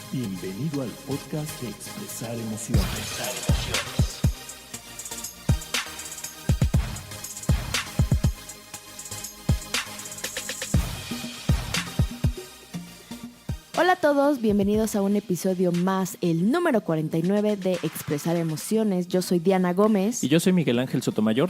Bienvenido al podcast de Expresar Emociones. Hola a todos, bienvenidos a un episodio más, el número 49 de Expresar Emociones. Yo soy Diana Gómez. Y yo soy Miguel Ángel Sotomayor.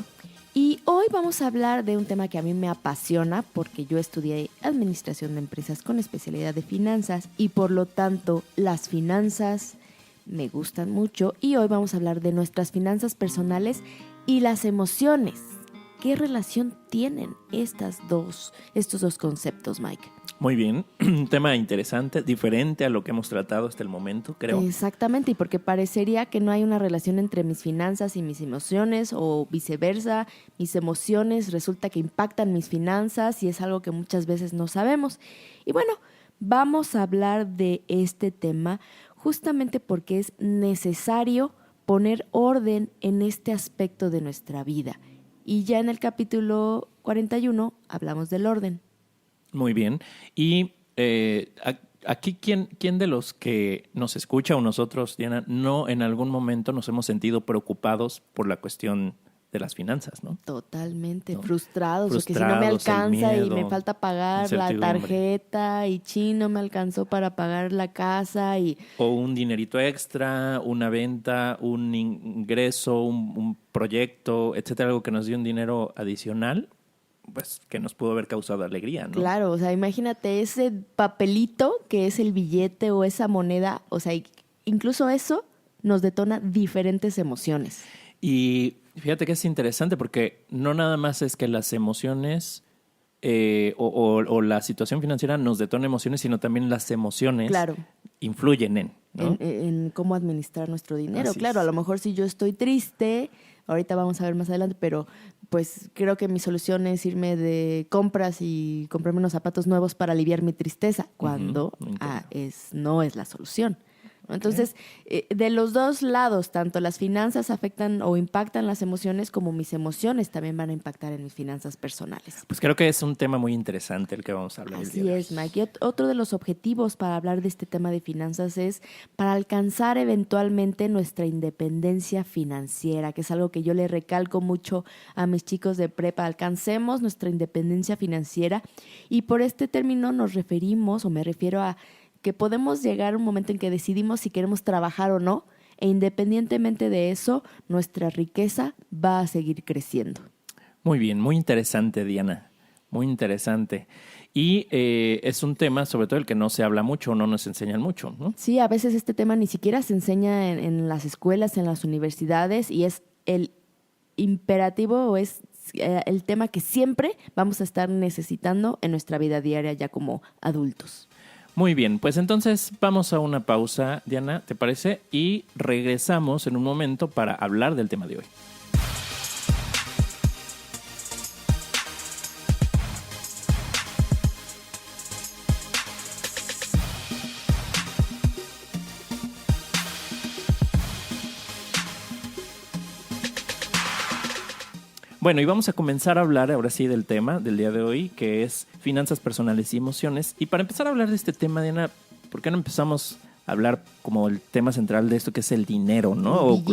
Y hoy vamos a hablar de un tema que a mí me apasiona porque yo estudié Administración de Empresas con especialidad de finanzas y por lo tanto las finanzas me gustan mucho. Y hoy vamos a hablar de nuestras finanzas personales y las emociones. ¿Qué relación tienen estos dos conceptos, Mike? Muy bien, un tema interesante, diferente a lo que hemos tratado hasta el momento, creo. Exactamente, y porque parecería que no hay una relación entre mis finanzas y mis emociones o viceversa. Mis emociones resulta que impactan mis finanzas y es algo que muchas veces no sabemos. Y bueno, vamos a hablar de este tema justamente porque es necesario poner orden en este aspecto de nuestra vida. Y ya en el capítulo 41 hablamos del orden. Muy bien. Y aquí, ¿quién de los que nos escucha o nosotros, Diana, no en algún momento nos hemos sentido preocupados por la cuestión de las finanzas, ¿no? Totalmente, ¿no? Frustrados, porque si no me alcanza miedo, y me falta pagar la tarjeta y no me alcanzó para pagar la casa o un dinerito extra, una venta, un ingreso, un proyecto, etcétera, algo que nos dio un dinero adicional, pues que nos pudo haber causado alegría, ¿no? Claro, o sea, imagínate ese papelito que es el billete o esa moneda, o sea, incluso eso nos detona diferentes emociones. Y fíjate que es interesante porque no nada más es que las emociones o la situación financiera nos detona emociones, sino también las emociones influyen ¿no? en cómo administrar nuestro dinero. Así claro, es. A lo mejor si yo estoy triste, ahorita vamos a ver más adelante, pero pues creo que mi solución es irme de compras y comprarme unos zapatos nuevos para aliviar mi tristeza, cuando no es la solución. Entonces, de los dos lados, tanto las finanzas afectan o impactan las emociones, como mis emociones también van a impactar en mis finanzas personales. Pues creo que es un tema muy interesante el que vamos a hablar el día de hoy. Así es, Mike. Y otro de los objetivos para hablar de este tema de finanzas es para alcanzar eventualmente nuestra independencia financiera, que es algo que yo le recalco mucho a mis chicos de prepa. Alcancemos nuestra independencia financiera, y por este término nos referimos, o me refiero a que podemos llegar a un momento en que decidimos si queremos trabajar o no, e independientemente de eso, nuestra riqueza va a seguir creciendo. Muy bien, muy interesante, Diana, muy interesante. Y es un tema, sobre todo, el que no se habla mucho o no nos enseñan mucho, ¿no? Sí, a veces este tema ni siquiera se enseña en las escuelas, en las universidades, y es el imperativo o es el tema que siempre vamos a estar necesitando en nuestra vida diaria ya como adultos. Muy bien, pues entonces vamos a una pausa, Diana, ¿te parece? Y regresamos en un momento para hablar del tema de hoy. Bueno, y vamos a comenzar a hablar ahora sí del tema del día de hoy, que es finanzas personales y emociones. Y para empezar a hablar de este tema, Diana, ¿por qué no empezamos a hablar como el tema central de esto, que es el dinero, ¿no?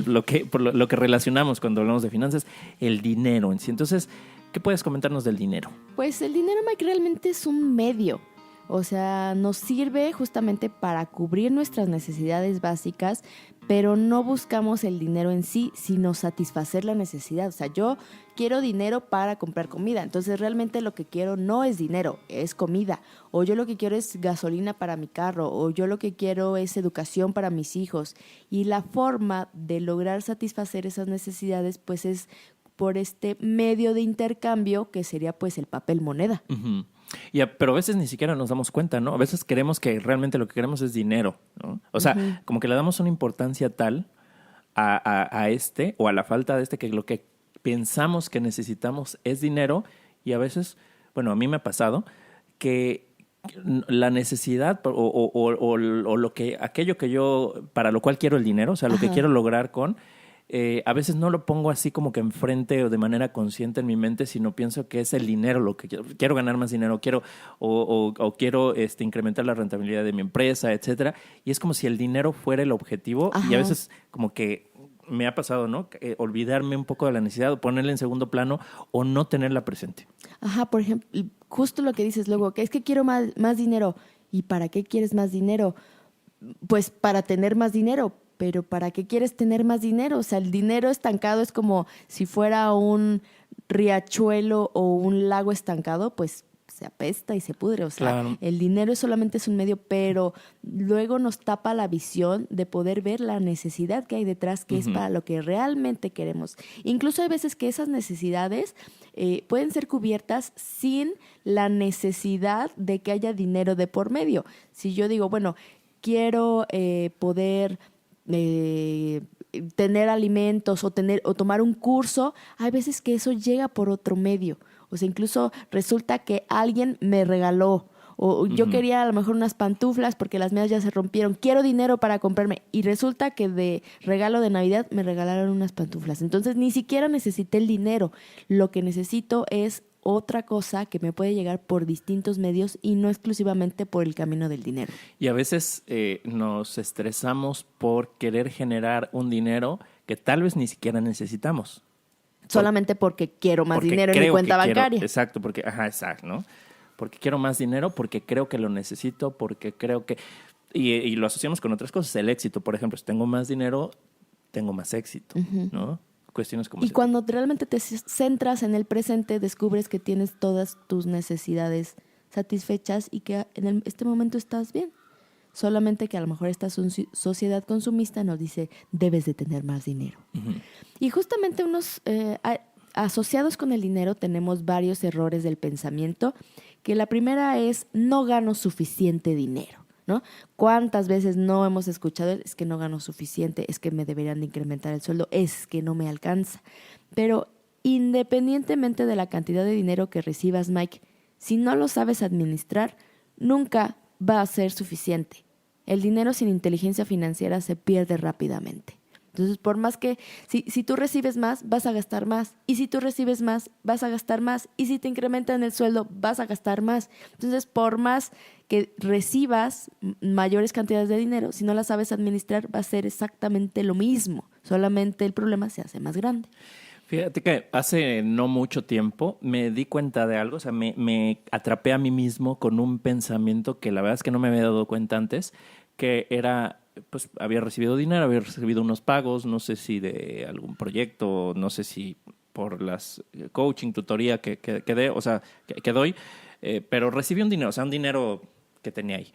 Lo que relacionamos cuando hablamos de finanzas, el dinero en sí. Entonces, ¿qué puedes comentarnos del dinero? Pues el dinero, Mike, realmente es un medio. O sea, nos sirve justamente para cubrir nuestras necesidades básicas, pero no buscamos el dinero en sí, sino satisfacer la necesidad. O sea, yo quiero dinero para comprar comida, entonces realmente lo que quiero no es dinero, es comida. O yo lo que quiero es gasolina para mi carro, o yo lo que quiero es educación para mis hijos. Y la forma de lograr satisfacer esas necesidades, pues es por este medio de intercambio que sería pues el papel moneda. Uh-huh. Pero a veces ni siquiera nos damos cuenta, ¿no? A veces queremos que realmente lo que queremos es dinero, ¿no? O sea, como que le damos una importancia tal a este o a la falta de este, que lo que pensamos que necesitamos es dinero, y a veces, bueno, a mí me ha pasado que la necesidad o aquello que yo, para lo cual quiero el dinero, o sea, lo que quiero lograr a veces no lo pongo así como que enfrente o de manera consciente en mi mente, sino pienso que es el dinero lo que quiero ganar más dinero, quiero quiero incrementar la rentabilidad de mi empresa, etcétera. Y es como si el dinero fuera el objetivo. Ajá. Y a veces como que me ha pasado, ¿no? Olvidarme un poco de la necesidad, o ponerla en segundo plano o no tenerla presente. Ajá, por ejemplo, justo lo que dices luego, que es que quiero más dinero. ¿Y para qué quieres más dinero? Pues para tener más dinero. Pero ¿para qué quieres tener más dinero? O sea, el dinero estancado es como si fuera un riachuelo o un lago estancado, pues se apesta y se pudre. O sea, Claro. el dinero solamente es un medio, pero luego nos tapa la visión de poder ver la necesidad que hay detrás, que es para lo que realmente queremos. Incluso hay veces que esas necesidades pueden ser cubiertas sin la necesidad de que haya dinero de por medio. Si yo digo, bueno, quiero poder tener alimentos o tomar un curso, hay veces que eso llega por otro medio. O sea, incluso resulta que alguien me regaló, o yo quería a lo mejor unas pantuflas porque las mías ya se rompieron, quiero dinero para comprarme, y resulta que de regalo de Navidad me regalaron unas pantuflas. Entonces ni siquiera necesité el dinero, lo que necesito es otra cosa que me puede llegar por distintos medios y no exclusivamente por el camino del dinero. Y a veces nos estresamos por querer generar un dinero que tal vez ni siquiera necesitamos. Solamente porque quiero más Porque dinero en mi creo cuenta que quiero, bancaria. exacto, ¿no? Porque quiero más dinero, porque creo que lo necesito, porque creo que... Y lo asociamos con otras cosas. El éxito, por ejemplo, si tengo más dinero, tengo más éxito, ¿no? Cuestiones como Y ese. cuando realmente te centras en el presente, descubres que tienes todas tus necesidades satisfechas y que en este momento estás bien. Solamente que a lo mejor esta sociedad consumista nos dice, debes de tener más dinero. Y justamente asociados con el dinero tenemos varios errores del pensamiento, que la primera es, no gano suficiente dinero, ¿no? ¿Cuántas veces no hemos escuchado? Es que no gano suficiente, es que me deberían de incrementar el sueldo, es que no me alcanza. Pero independientemente de la cantidad de dinero que recibas, Mike, si no lo sabes administrar, nunca va a ser suficiente. El dinero sin inteligencia financiera se pierde rápidamente. Entonces, por más que, si tú recibes más, vas a gastar más. Y si tú recibes más, vas a gastar más. Y si te incrementan el sueldo, vas a gastar más. Entonces, por más que recibas mayores cantidades de dinero, si no las sabes administrar, va a ser exactamente lo mismo. Solamente el problema se hace más grande. Fíjate que hace no mucho tiempo me di cuenta de algo, o sea, me atrapé a mí mismo con un pensamiento que la verdad es que no me había dado cuenta antes, que era, pues había recibido dinero, había recibido unos pagos, no sé si de algún proyecto, no sé si por las coaching, tutoría que doy, pero recibí un dinero, o sea, un dinero que tenía ahí.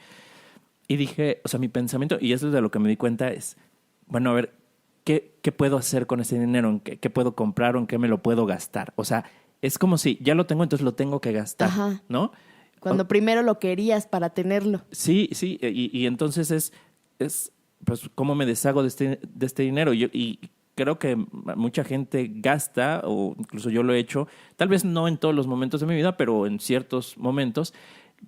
Y dije, o sea, mi pensamiento, y eso es de lo que me di cuenta, es, bueno, a ver, ¿qué puedo hacer con ese dinero? ¿En qué puedo comprar o en qué me lo puedo gastar? O sea, es como si ya lo tengo, entonces lo tengo que gastar, Ajá. ¿no? Cuando primero lo querías para tenerlo. Sí, y entonces es pues, ¿cómo me deshago de este dinero? Y creo que mucha gente gasta, o incluso yo lo he hecho, tal vez no en todos los momentos de mi vida, pero en ciertos momentos,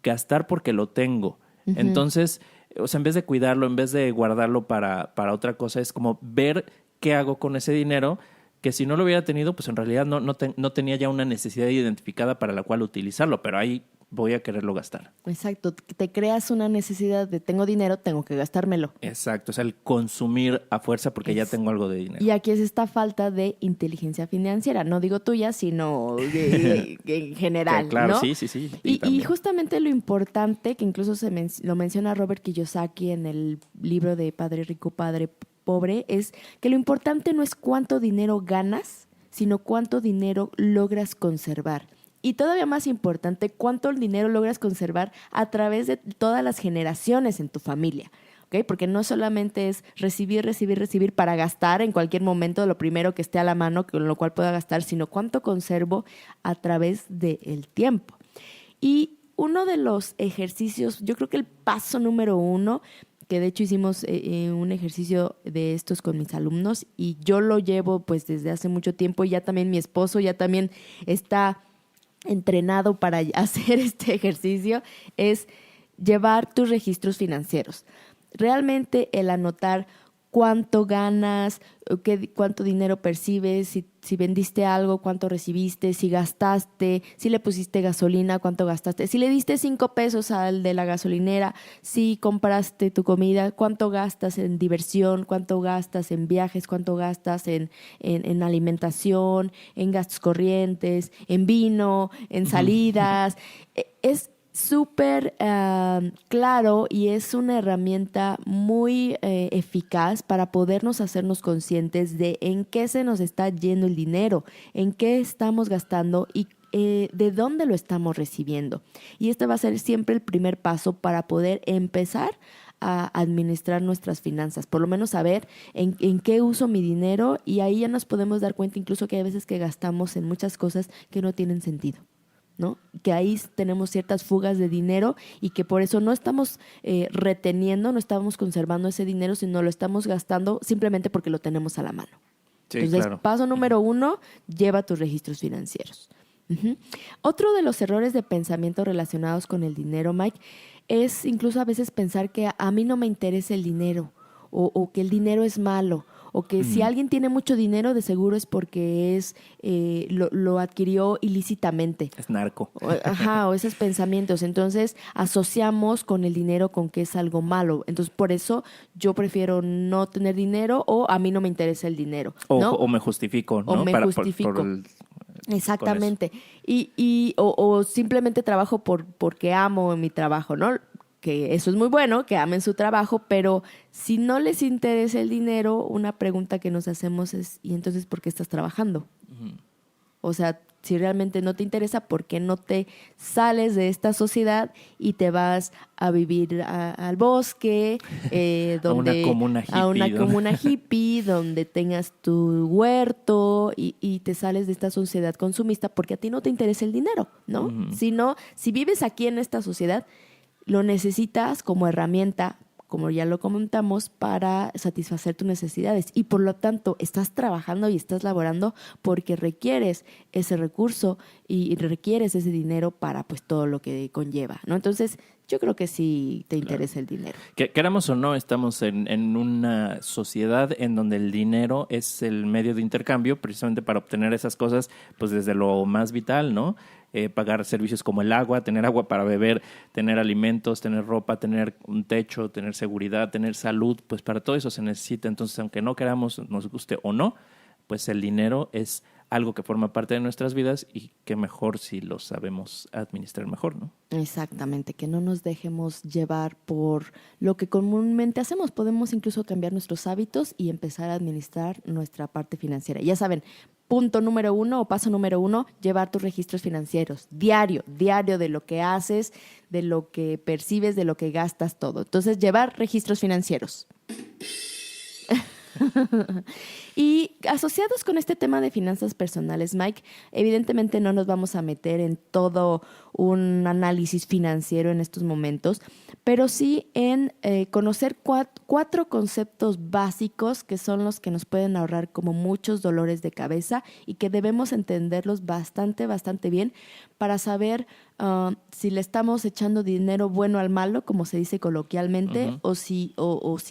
gastar porque lo tengo. Entonces, o sea, en vez de cuidarlo, en vez de guardarlo para otra cosa, es como ver qué hago con ese dinero, que si no lo hubiera tenido, pues en realidad no tenía ya una necesidad identificada para la cual utilizarlo, pero ahí voy a quererlo gastar. Exacto, te creas una necesidad de tengo dinero, tengo que gastármelo. Exacto, o sea, el consumir a fuerza porque ya tengo algo de dinero. Y aquí es esta falta de inteligencia financiera, no digo tuya, sino en general, claro, ¿no? sí. Y justamente lo importante, que incluso lo menciona Robert Kiyosaki en el libro de Padre Rico, Padre Pobre, es que lo importante no es cuánto dinero ganas, sino cuánto dinero logras conservar. Y todavía más importante, cuánto dinero logras conservar a través de todas las generaciones en tu familia. ¿Okay? Porque no solamente es recibir para gastar en cualquier momento lo primero que esté a la mano, con lo cual pueda gastar, sino cuánto conservo a través del tiempo. Y uno de los ejercicios, yo creo que el paso número 1, que de hecho hicimos un ejercicio de estos con mis alumnos y yo lo llevo pues desde hace mucho tiempo y ya también mi esposo ya también está entrenado para hacer este ejercicio, es llevar tus registros financieros. Realmente el anotar cuánto ganas, cuánto dinero percibes, si vendiste algo, cuánto recibiste, si gastaste, si le pusiste gasolina, cuánto gastaste, si le diste 5 pesos al de la gasolinera, si compraste tu comida, cuánto gastas en diversión, cuánto gastas en viajes, cuánto gastas en alimentación, en gastos corrientes, en vino, en salidas. Es súper claro y es una herramienta muy eficaz para podernos hacernos conscientes de en qué se nos está yendo el dinero, en qué estamos gastando y de dónde lo estamos recibiendo. Y este va a ser siempre el primer paso para poder empezar a administrar nuestras finanzas, por lo menos saber en qué uso mi dinero, y ahí ya nos podemos dar cuenta incluso que hay veces que gastamos en muchas cosas que no tienen sentido, ¿no? Que ahí tenemos ciertas fugas de dinero y que por eso no estamos reteniendo, no estamos conservando ese dinero, sino lo estamos gastando simplemente porque lo tenemos a la mano. Sí, Entonces, claro. paso número 1, lleva tus registros financieros. Otro de los errores de pensamiento relacionados con el dinero, Mike, es incluso a veces pensar que a mí no me interesa el dinero o que el dinero es malo. O que si alguien tiene mucho dinero, de seguro es porque lo adquirió ilícitamente. Es narco. O esos pensamientos. Entonces, asociamos con el dinero con que es algo malo. Entonces, por eso yo prefiero no tener dinero o a mí no me interesa el dinero, ¿no? O me justifico, ¿no? O me justifico. Exactamente. O simplemente trabajo porque amo mi trabajo, ¿no? Que eso es muy bueno, que amen su trabajo, pero si no les interesa el dinero, una pregunta que nos hacemos es, ¿y entonces por qué estás trabajando? O sea, si realmente no te interesa, ¿por qué no te sales de esta sociedad y te vas a vivir al bosque, donde, a una comuna hippie, donde tengas tu huerto y te sales de esta sociedad consumista porque a ti no te interesa el dinero, ¿no? Si vives aquí en esta sociedad, lo necesitas como herramienta, como ya lo comentamos, para satisfacer tus necesidades. Y por lo tanto, estás trabajando y estás laborando porque requieres ese recurso y requieres ese dinero para pues todo lo que conlleva, ¿no? Entonces, yo creo que sí te interesa el dinero. Queramos o no, estamos en una sociedad en donde el dinero es el medio de intercambio precisamente para obtener esas cosas, pues desde lo más vital, ¿no? Pagar servicios como el agua, tener agua para beber, tener alimentos, tener ropa, tener un techo, tener seguridad, tener salud, pues para todo eso se necesita. Entonces, aunque no queramos, nos guste o no, pues el dinero es algo que forma parte de nuestras vidas y que mejor si lo sabemos administrar mejor, ¿no? Exactamente, que no nos dejemos llevar por lo que comúnmente hacemos. Podemos incluso cambiar nuestros hábitos y empezar a administrar nuestra parte financiera. Ya saben, punto número 1 o paso número 1, llevar tus registros financieros. Diario de lo que haces, de lo que percibes, de lo que gastas, todo. Entonces, llevar registros financieros. Y asociados con este tema de finanzas personales, Mike, evidentemente no nos vamos a meter en todo un análisis financiero en estos momentos, pero sí en conocer 4 conceptos básicos que son los que nos pueden ahorrar como muchos dolores de cabeza y que debemos entenderlos bastante bien para saber si le estamos echando dinero bueno al malo, como se dice coloquialmente, o si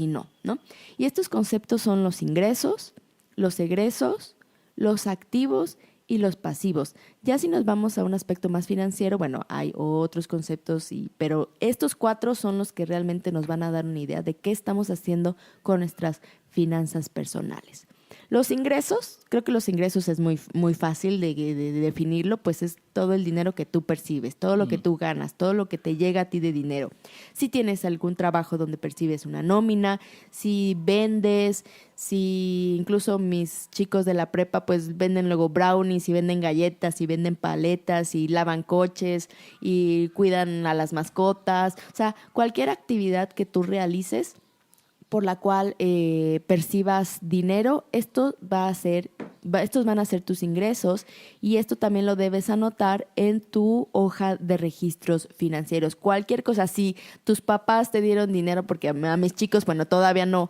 no, ¿no? Y estos conceptos son los ingresos, los egresos, los activos y los pasivos. Ya si nos vamos a un aspecto más financiero, bueno, hay otros conceptos, pero estos 4 son los que realmente nos van a dar una idea de qué estamos haciendo con nuestras finanzas personales. Los ingresos, creo que los ingresos es muy fácil de definirlo, pues es todo el dinero que tú percibes, todo lo que tú ganas, todo lo que te llega a ti de dinero. Si tienes algún trabajo donde percibes una nómina, si vendes, si incluso mis chicos de la prepa pues venden luego brownies y venden galletas y venden paletas y lavan coches y cuidan a las mascotas. O sea, cualquier actividad que tú realices por la cual percibas dinero, estos van a ser tus ingresos y esto también lo debes anotar en tu hoja de registros financieros. Cualquier cosa, si tus papás te dieron dinero, porque a mis chicos, bueno, todavía no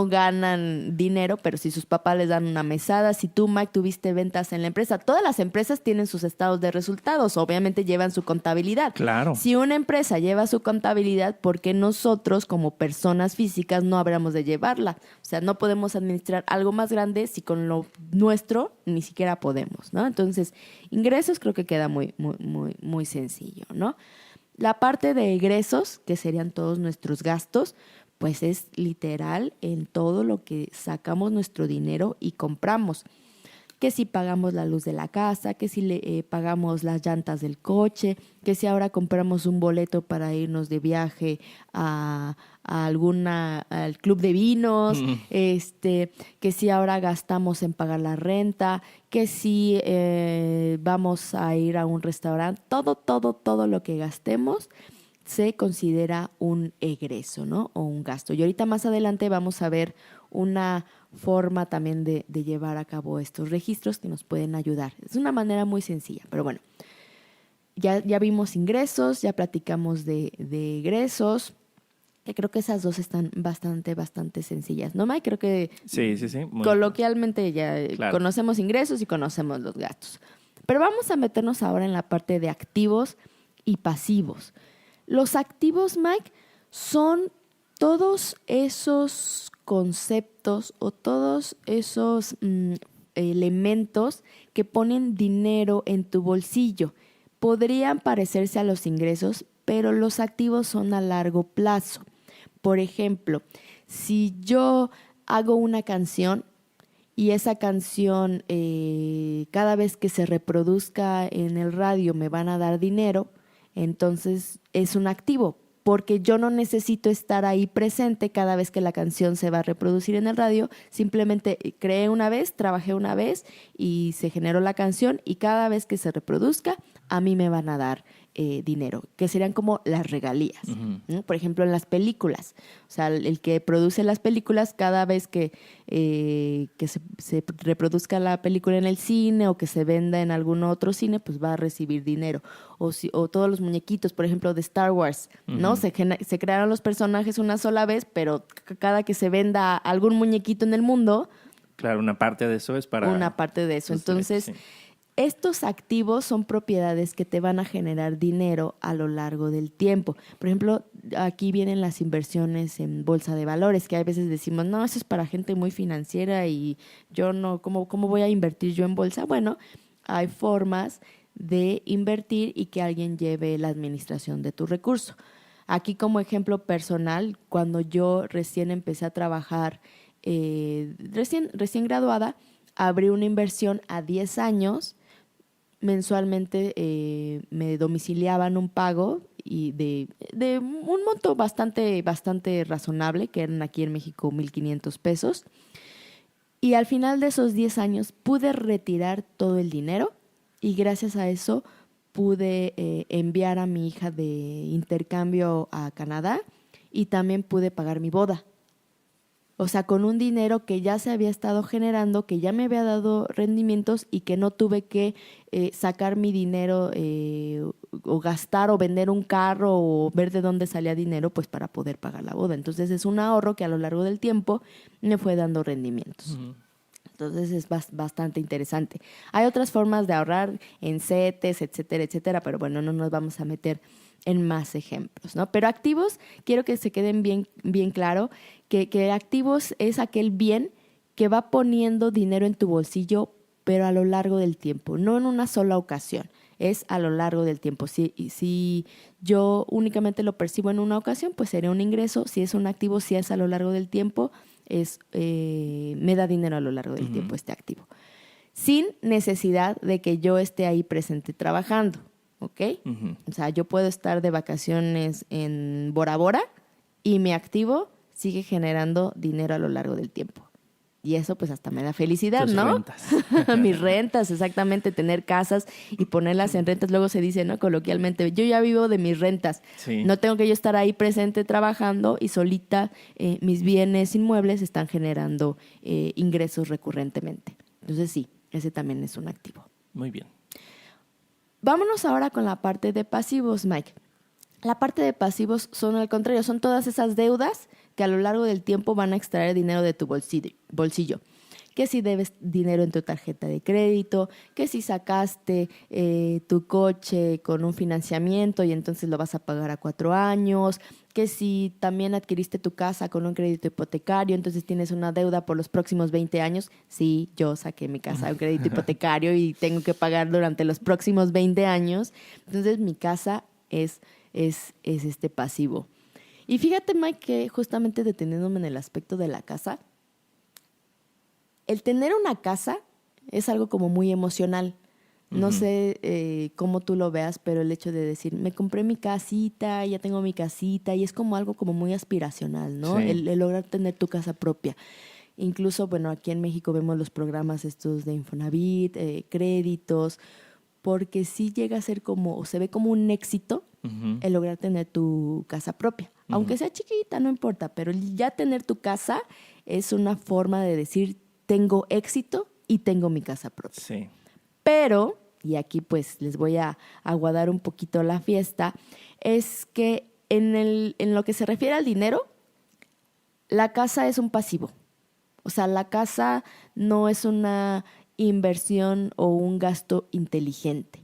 ganan dinero, pero si sus papás les dan una mesada, si tú, Mike, tuviste ventas en la empresa, todas las empresas tienen sus estados de resultados, obviamente llevan su contabilidad. Claro. Si una empresa lleva su contabilidad, ¿por qué nosotros como personas físicas no no habríamos de llevarla. O sea, no podemos administrar algo más grande si con lo nuestro ni siquiera podemos, ¿no? Entonces, ingresos creo que queda muy, muy, muy, muy sencillo, ¿no? La parte de egresos, que serían todos nuestros gastos, pues es literal en todo lo que sacamos nuestro dinero y compramos. Que si pagamos la luz de la casa, que si pagamos las llantas del coche, que si ahora compramos un boleto para irnos de viaje al club de vinos, que si ahora gastamos en pagar la renta, que si vamos a ir a un restaurante, todo lo que gastemos se considera un egreso, ¿no? O un gasto. Y ahorita más adelante vamos a ver una forma también de llevar a cabo estos registros que nos pueden ayudar. Es una manera muy sencilla, pero bueno, ya vimos ingresos, ya platicamos de egresos, que creo que esas dos están bastante sencillas, ¿no, Mike? Creo que sí, coloquialmente ya claro. Conocemos ingresos y conocemos los gastos. Pero vamos a meternos ahora en la parte de activos y pasivos. Los activos, Mike, son todos esos conceptos o todos esos elementos que ponen dinero en tu bolsillo. Podrían parecerse a los ingresos, pero los activos son a largo plazo. Por ejemplo, si yo hago una canción y esa canción cada vez que se reproduzca en el radio me van a dar dinero, entonces es un activo, porque yo no necesito estar ahí presente cada vez que la canción se va a reproducir en el radio. Simplemente creé una vez, trabajé una vez y se generó la canción, y cada vez que se reproduzca a mí me van a dar dinero, que serían como las regalías. Uh-huh. ¿No? Por ejemplo, en las películas. O sea, el que produce las películas, cada vez que se reproduzca la película en el cine o que se venda en algún otro cine, pues va a recibir dinero. O todos los muñequitos, por ejemplo, de Star Wars, ¿no? Se crearon los personajes una sola vez, pero cada que se venda algún muñequito en el mundo... Claro, una parte de eso es para... Una parte de eso. Entonces... Sí. Estos activos son propiedades que te van a generar dinero a lo largo del tiempo. Por ejemplo, aquí vienen las inversiones en bolsa de valores, que a veces decimos, no, eso es para gente muy financiera y yo no, ¿cómo voy a invertir yo en bolsa? Bueno, hay formas de invertir y que alguien lleve la administración de tu recurso. Aquí como ejemplo personal, cuando yo recién empecé a trabajar, recién graduada, abrí una inversión a 10 años. Mensualmente me domiciliaban un pago y de un monto bastante razonable, que eran aquí en México 1,500 pesos. Y al final de esos 10 años pude retirar todo el dinero y gracias a eso pude enviar a mi hija de intercambio a Canadá y también pude pagar mi boda. O sea, con un dinero que ya se había estado generando, que ya me había dado rendimientos y que no tuve que sacar mi dinero o gastar o vender un carro o ver de dónde salía dinero pues para poder pagar la boda. Entonces es un ahorro que a lo largo del tiempo me fue dando rendimientos. Uh-huh. Entonces es bastante interesante. Hay otras formas de ahorrar en CETES, etcétera, pero bueno, no nos vamos a meter en más ejemplos, ¿no? Pero activos, quiero que se queden bien claro que activos es aquel bien que va poniendo dinero en tu bolsillo, pero a lo largo del tiempo, no en una sola ocasión, es a lo largo del tiempo. Si yo únicamente lo percibo en una ocasión, pues sería un ingreso. Si es un activo, si es a lo largo del tiempo, me da dinero a lo largo del tiempo este activo. Sin necesidad de que yo esté ahí presente trabajando. ¿Ok? Uh-huh. O sea, yo puedo estar de vacaciones en Bora Bora y mi activo sigue generando dinero a lo largo del tiempo. Y eso pues hasta me da felicidad, tus ¿no? Rentas. Mis rentas, exactamente, tener casas y ponerlas en rentas. Luego se dice, ¿no? Coloquialmente, yo ya vivo de mis rentas. Sí. No tengo que yo estar ahí presente trabajando y solita mis bienes inmuebles están generando ingresos recurrentemente. Entonces sí, ese también es un activo. Muy bien. Vámonos ahora con la parte de pasivos, Mike. La parte de pasivos son al contrario, son todas esas deudas que a lo largo del tiempo van a extraer dinero de tu bolsillo. que si debes dinero en tu tarjeta de crédito, que si sacaste tu coche con un financiamiento y entonces lo vas a pagar a 4 años, que si también adquiriste tu casa con un crédito hipotecario, entonces tienes una deuda por los próximos 20 años. Sí, yo saqué mi casa de un crédito hipotecario y tengo que pagar durante los próximos 20 años. Entonces mi casa es este pasivo. Y fíjate, Mike, que justamente deteniéndome en el aspecto de la casa, el tener una casa es algo como muy emocional. No sé cómo tú lo veas, pero el hecho de decir, me compré mi casita, ya tengo mi casita, y es como algo como muy aspiracional, ¿no? Sí. El lograr tener tu casa propia. Incluso, bueno, aquí en México vemos los programas estos de Infonavit, créditos, porque sí llega a ser como, o se ve como un éxito el lograr tener tu casa propia. Aunque sea chiquita, no importa, pero ya tener tu casa es una forma de decir, tengo éxito y tengo mi casa propia. Sí. Pero, y aquí pues les voy a aguadar un poquito la fiesta, es que en lo que se refiere al dinero, la casa es un pasivo. O sea, la casa no es una inversión o un gasto inteligente,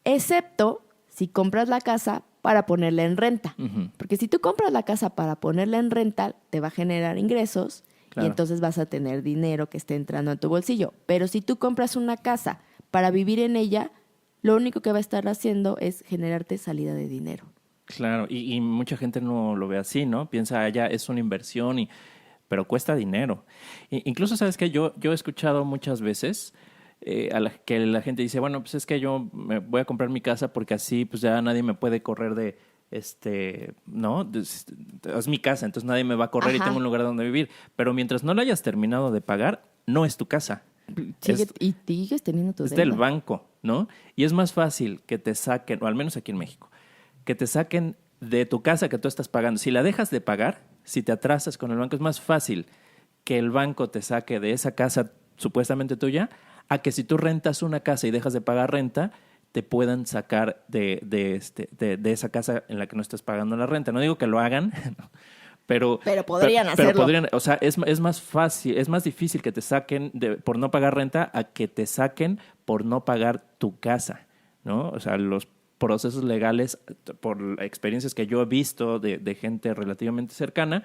excepto si compras la casa para ponerla en renta. Porque si tú compras la casa para ponerla en renta, te va a generar ingresos Claro. y entonces vas a tener dinero que esté entrando a tu bolsillo. Pero si tú compras una casa para vivir en ella, lo único que va a estar haciendo es generarte salida de dinero. Claro, y mucha gente no lo ve así, ¿no? Piensa, ya es una inversión, pero cuesta dinero. Incluso, ¿sabes qué? Yo he escuchado muchas veces que la gente dice, bueno, pues es que yo me voy a comprar mi casa porque así pues ya nadie me puede correr de, ¿no? Es mi casa, entonces nadie me va a correr y Ajá. tengo un lugar donde vivir. Pero mientras no la hayas terminado de pagar, no es tu casa. Y sigues teniendo tu Es deuda. del banco, ¿no? Y es más fácil que te saquen, o al menos aquí en México, que te saquen de tu casa que tú estás pagando. Si la dejas de pagar, si te atrasas con el banco, es más fácil que el banco te saque de esa casa supuestamente tuya, a que si tú rentas una casa y dejas de pagar renta, te puedan sacar de esa casa en la que no estás pagando la renta. No digo que lo hagan, pero podrían hacerlo. Pero podrían, o sea, es más fácil, es más difícil que te saquen por no pagar renta a que te saquen por no pagar tu casa, ¿no? O sea, los procesos legales, por experiencias que yo he visto de gente relativamente cercana,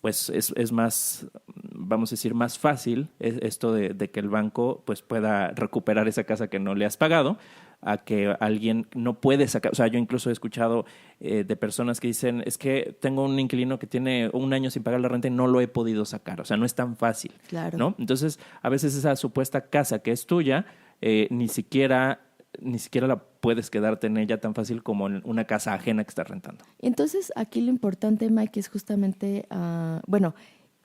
pues es más, vamos a decir, más fácil esto de que el banco pues pueda recuperar esa casa que no le has pagado, a que alguien no puede sacar. O sea, yo incluso he escuchado de personas que dicen, es que tengo un inquilino que tiene 1 año sin pagar la renta y no lo he podido sacar. O sea, no es tan fácil, Claro. ¿no? Entonces, a veces esa supuesta casa que es tuya, ni siquiera la puedes quedarte en ella tan fácil como en una casa ajena que estás rentando. Entonces, aquí lo importante, Mike, es justamente,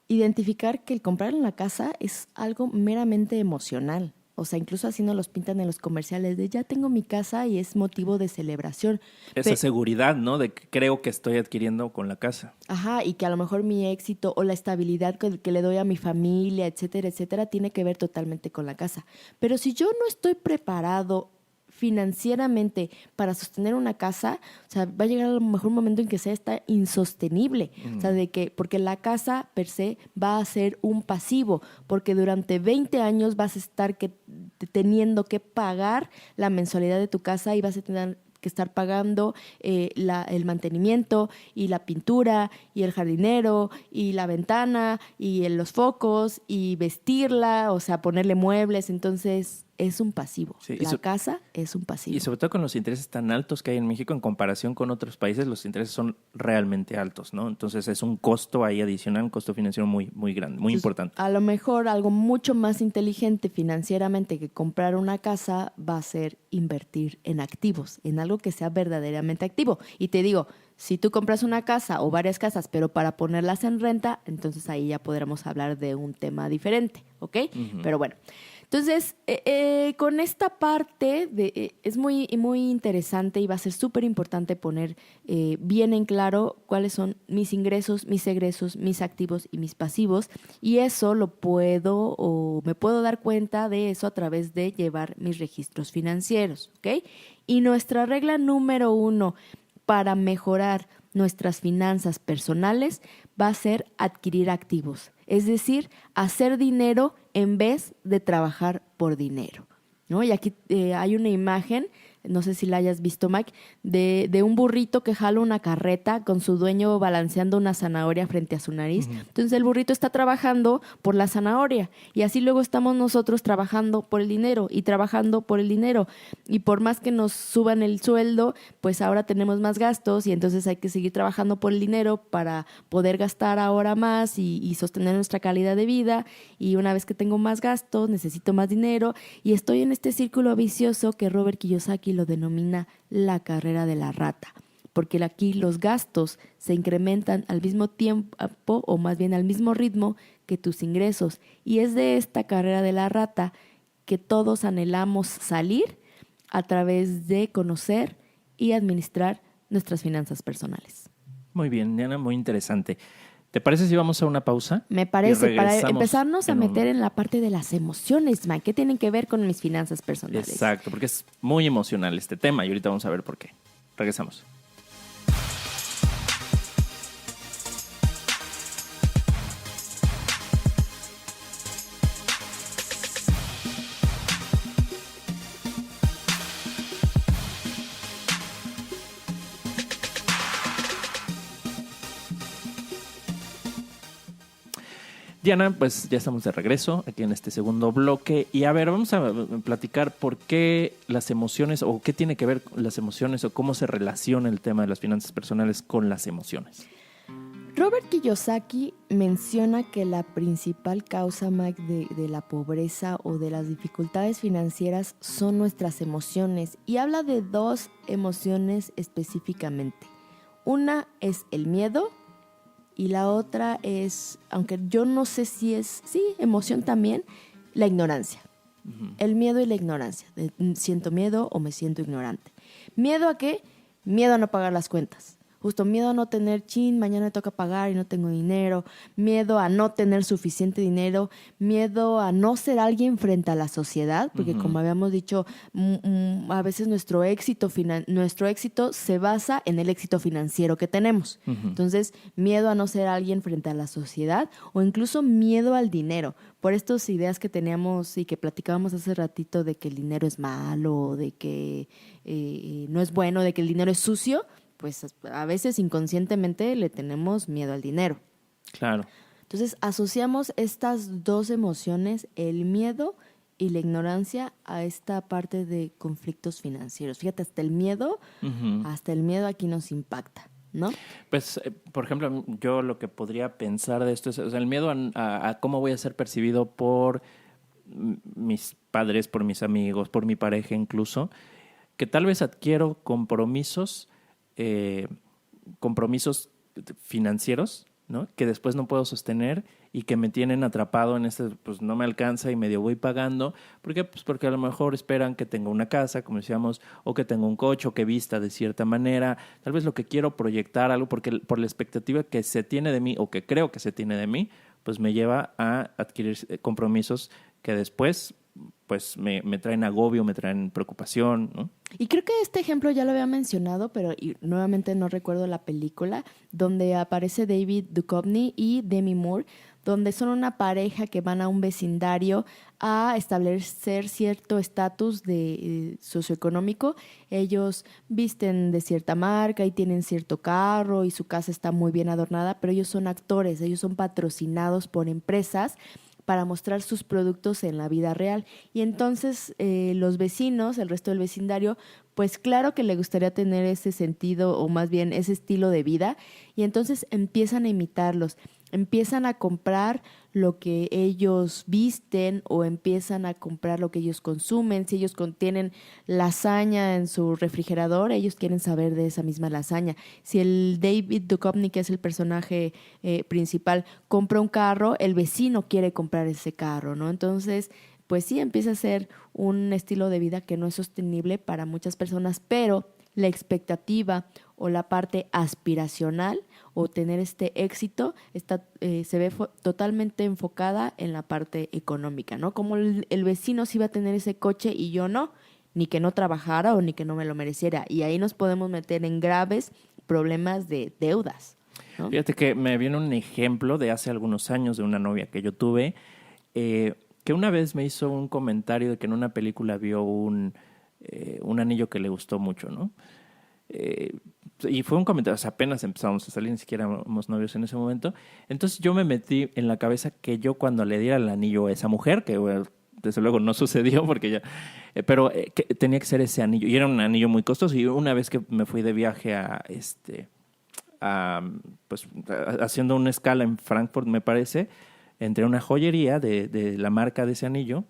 identificar que el comprar en la casa es algo meramente emocional. O sea, incluso así nos los pintan en los comerciales de ya tengo mi casa y es motivo de celebración. Esa seguridad, ¿no? De que creo que estoy adquiriendo con la casa. Ajá, y que a lo mejor mi éxito o la estabilidad que le doy a mi familia, etcétera, etcétera, tiene que ver totalmente con la casa. Pero si yo no estoy preparado financieramente para sostener una casa, o sea, va a llegar a lo mejor un momento en que sea está insostenible, o sea, porque la casa per se va a ser un pasivo, porque durante 20 años vas a estar teniendo que pagar la mensualidad de tu casa y vas a tener que estar pagando el mantenimiento y la pintura y el jardinero y la ventana y los focos y vestirla, o sea, ponerle muebles. Entonces es un pasivo. Sí, la casa es un pasivo. Y sobre todo con los intereses tan altos que hay en México en comparación con otros países, los intereses son realmente altos, ¿no? Entonces es un costo ahí adicional, un costo financiero muy, muy grande, muy importante. A lo mejor algo mucho más inteligente financieramente que comprar una casa va a ser invertir en activos, en algo que sea verdaderamente activo. Y te digo, si tú compras una casa o varias casas, pero para ponerlas en renta, entonces ahí ya podremos hablar de un tema diferente, ¿ok? Pero bueno, entonces con esta parte es muy, muy interesante y va a ser súper importante poner bien en claro cuáles son mis ingresos, mis egresos, mis activos y mis pasivos. Y eso me puedo dar cuenta de eso a través de llevar mis registros financieros, ¿ok? Y nuestra regla número 1 para mejorar nuestras finanzas personales va a ser adquirir activos. es decir, hacer dinero en vez de trabajar por dinero, ¿no? Y aquí hay una imagen, no sé si la hayas visto, Mike, de un burrito que jala una carreta con su dueño balanceando una zanahoria frente a su nariz. Uh-huh. Entonces el burrito está trabajando por la zanahoria y así luego estamos nosotros trabajando por el dinero y trabajando por el dinero. Y por más que nos suban el sueldo, pues ahora tenemos más gastos y entonces hay que seguir trabajando por el dinero para poder gastar ahora más y sostener nuestra calidad de vida. Y una vez que tengo más gastos, necesito más dinero y estoy en este círculo vicioso que Robert Kiyosaki lo denomina la carrera de la rata, porque aquí los gastos se incrementan al mismo tiempo o más bien al mismo ritmo que tus ingresos, y es de esta carrera de la rata que todos anhelamos salir a través de conocer y administrar nuestras finanzas personales. Muy bien, Diana, muy interesante. ¿Te parece si vamos a una pausa? Me parece, para empezarnos a meter en la parte de las emociones, Mike. ¿Qué tienen que ver con mis finanzas personales? Exacto, porque es muy emocional este tema y ahorita vamos a ver por qué. Regresamos. Diana, pues ya estamos de regreso aquí en este segundo bloque y a ver, vamos a platicar por qué las emociones o qué tiene que ver las emociones o cómo se relaciona el tema de las finanzas personales con las emociones. Robert Kiyosaki menciona que la principal causa, Mike, de la pobreza o de las dificultades financieras son nuestras emociones y habla de dos emociones específicamente. Una es el miedo. Y la otra es, aunque yo no sé si es, sí, emoción también, la ignorancia. Uh-huh. El miedo y la ignorancia. Siento miedo o me siento ignorante. ¿Miedo a qué? Miedo a no pagar las cuentas. Justo miedo a no tener, mañana me toca pagar y no tengo dinero. Miedo a no tener suficiente dinero. Miedo a no ser alguien frente a la sociedad. Porque uh-huh. como habíamos dicho, a veces nuestro éxito se basa en el éxito financiero que tenemos. Uh-huh. Entonces, miedo a no ser alguien frente a la sociedad o incluso miedo al dinero. Por estas ideas que teníamos y que platicábamos hace ratito de que el dinero es malo, de que no es bueno, de que el dinero es sucio, pues a veces inconscientemente le tenemos miedo al dinero. Claro. Entonces asociamos estas dos emociones, el miedo y la ignorancia, a esta parte de conflictos financieros. Fíjate, hasta el miedo aquí nos impacta, ¿no? Pues, por ejemplo, yo lo que podría pensar de esto es, o sea, el miedo a cómo voy a ser percibido por mis padres, por mis amigos, por mi pareja incluso, que tal vez adquiero compromisos financieros, ¿no? Que después no puedo sostener y que me tienen atrapado en pues no me alcanza y medio voy pagando. ¿Por qué? Pues porque a lo mejor esperan que tenga una casa, como decíamos, o que tenga un coche, o que vista de cierta manera. Tal vez lo que quiero proyectar algo, porque por la expectativa que se tiene de mí, o que creo que se tiene de mí, pues me lleva a adquirir compromisos que después pues me traen agobio, me traen preocupación, ¿no? Y creo que este ejemplo ya lo había mencionado, pero nuevamente no recuerdo la película, donde aparece David Duchovny y Demi Moore, donde son una pareja que van a un vecindario a establecer cierto estatus socioeconómico. Ellos visten de cierta marca y tienen cierto carro y su casa está muy bien adornada, pero ellos son actores, ellos son patrocinados por empresas para mostrar sus productos en la vida real. Y entonces los vecinos, el resto del vecindario, pues claro que le gustaría tener ese sentido o más bien ese estilo de vida, y entonces empiezan a imitarlos, empiezan a comprar lo que ellos visten o empiezan a comprar lo que ellos consumen. Si ellos contienen lasaña en su refrigerador, ellos quieren saber de esa misma lasaña. Si el David Duchovny, que es el personaje principal, compra un carro, el vecino quiere comprar ese carro, ¿no? Entonces, pues sí, empieza a ser un estilo de vida que no es sostenible para muchas personas, pero la expectativa o la parte aspiracional o tener este éxito se ve totalmente enfocada en la parte económica, ¿no? Como el vecino sí va a tener ese coche y yo no, ni que no trabajara o ni que no me lo mereciera. Y ahí nos podemos meter en graves problemas de deudas. ¿no? Fíjate que me viene un ejemplo de hace algunos años de una novia que yo tuve, que una vez me hizo un comentario de que en una película vio un anillo que le gustó mucho, ¿no? Y fue un comentario, o sea, apenas empezamos a salir, ni siquiera éramos novios en ese momento. Entonces yo me metí en la cabeza que yo cuando le diera el anillo a esa mujer, que bueno, desde luego no sucedió porque ya, pero que tenía que ser ese anillo. Y era un anillo muy costoso. Y una vez que me fui de viaje haciendo una escala en Frankfurt, me parece, entré a una joyería de la marca de ese anillo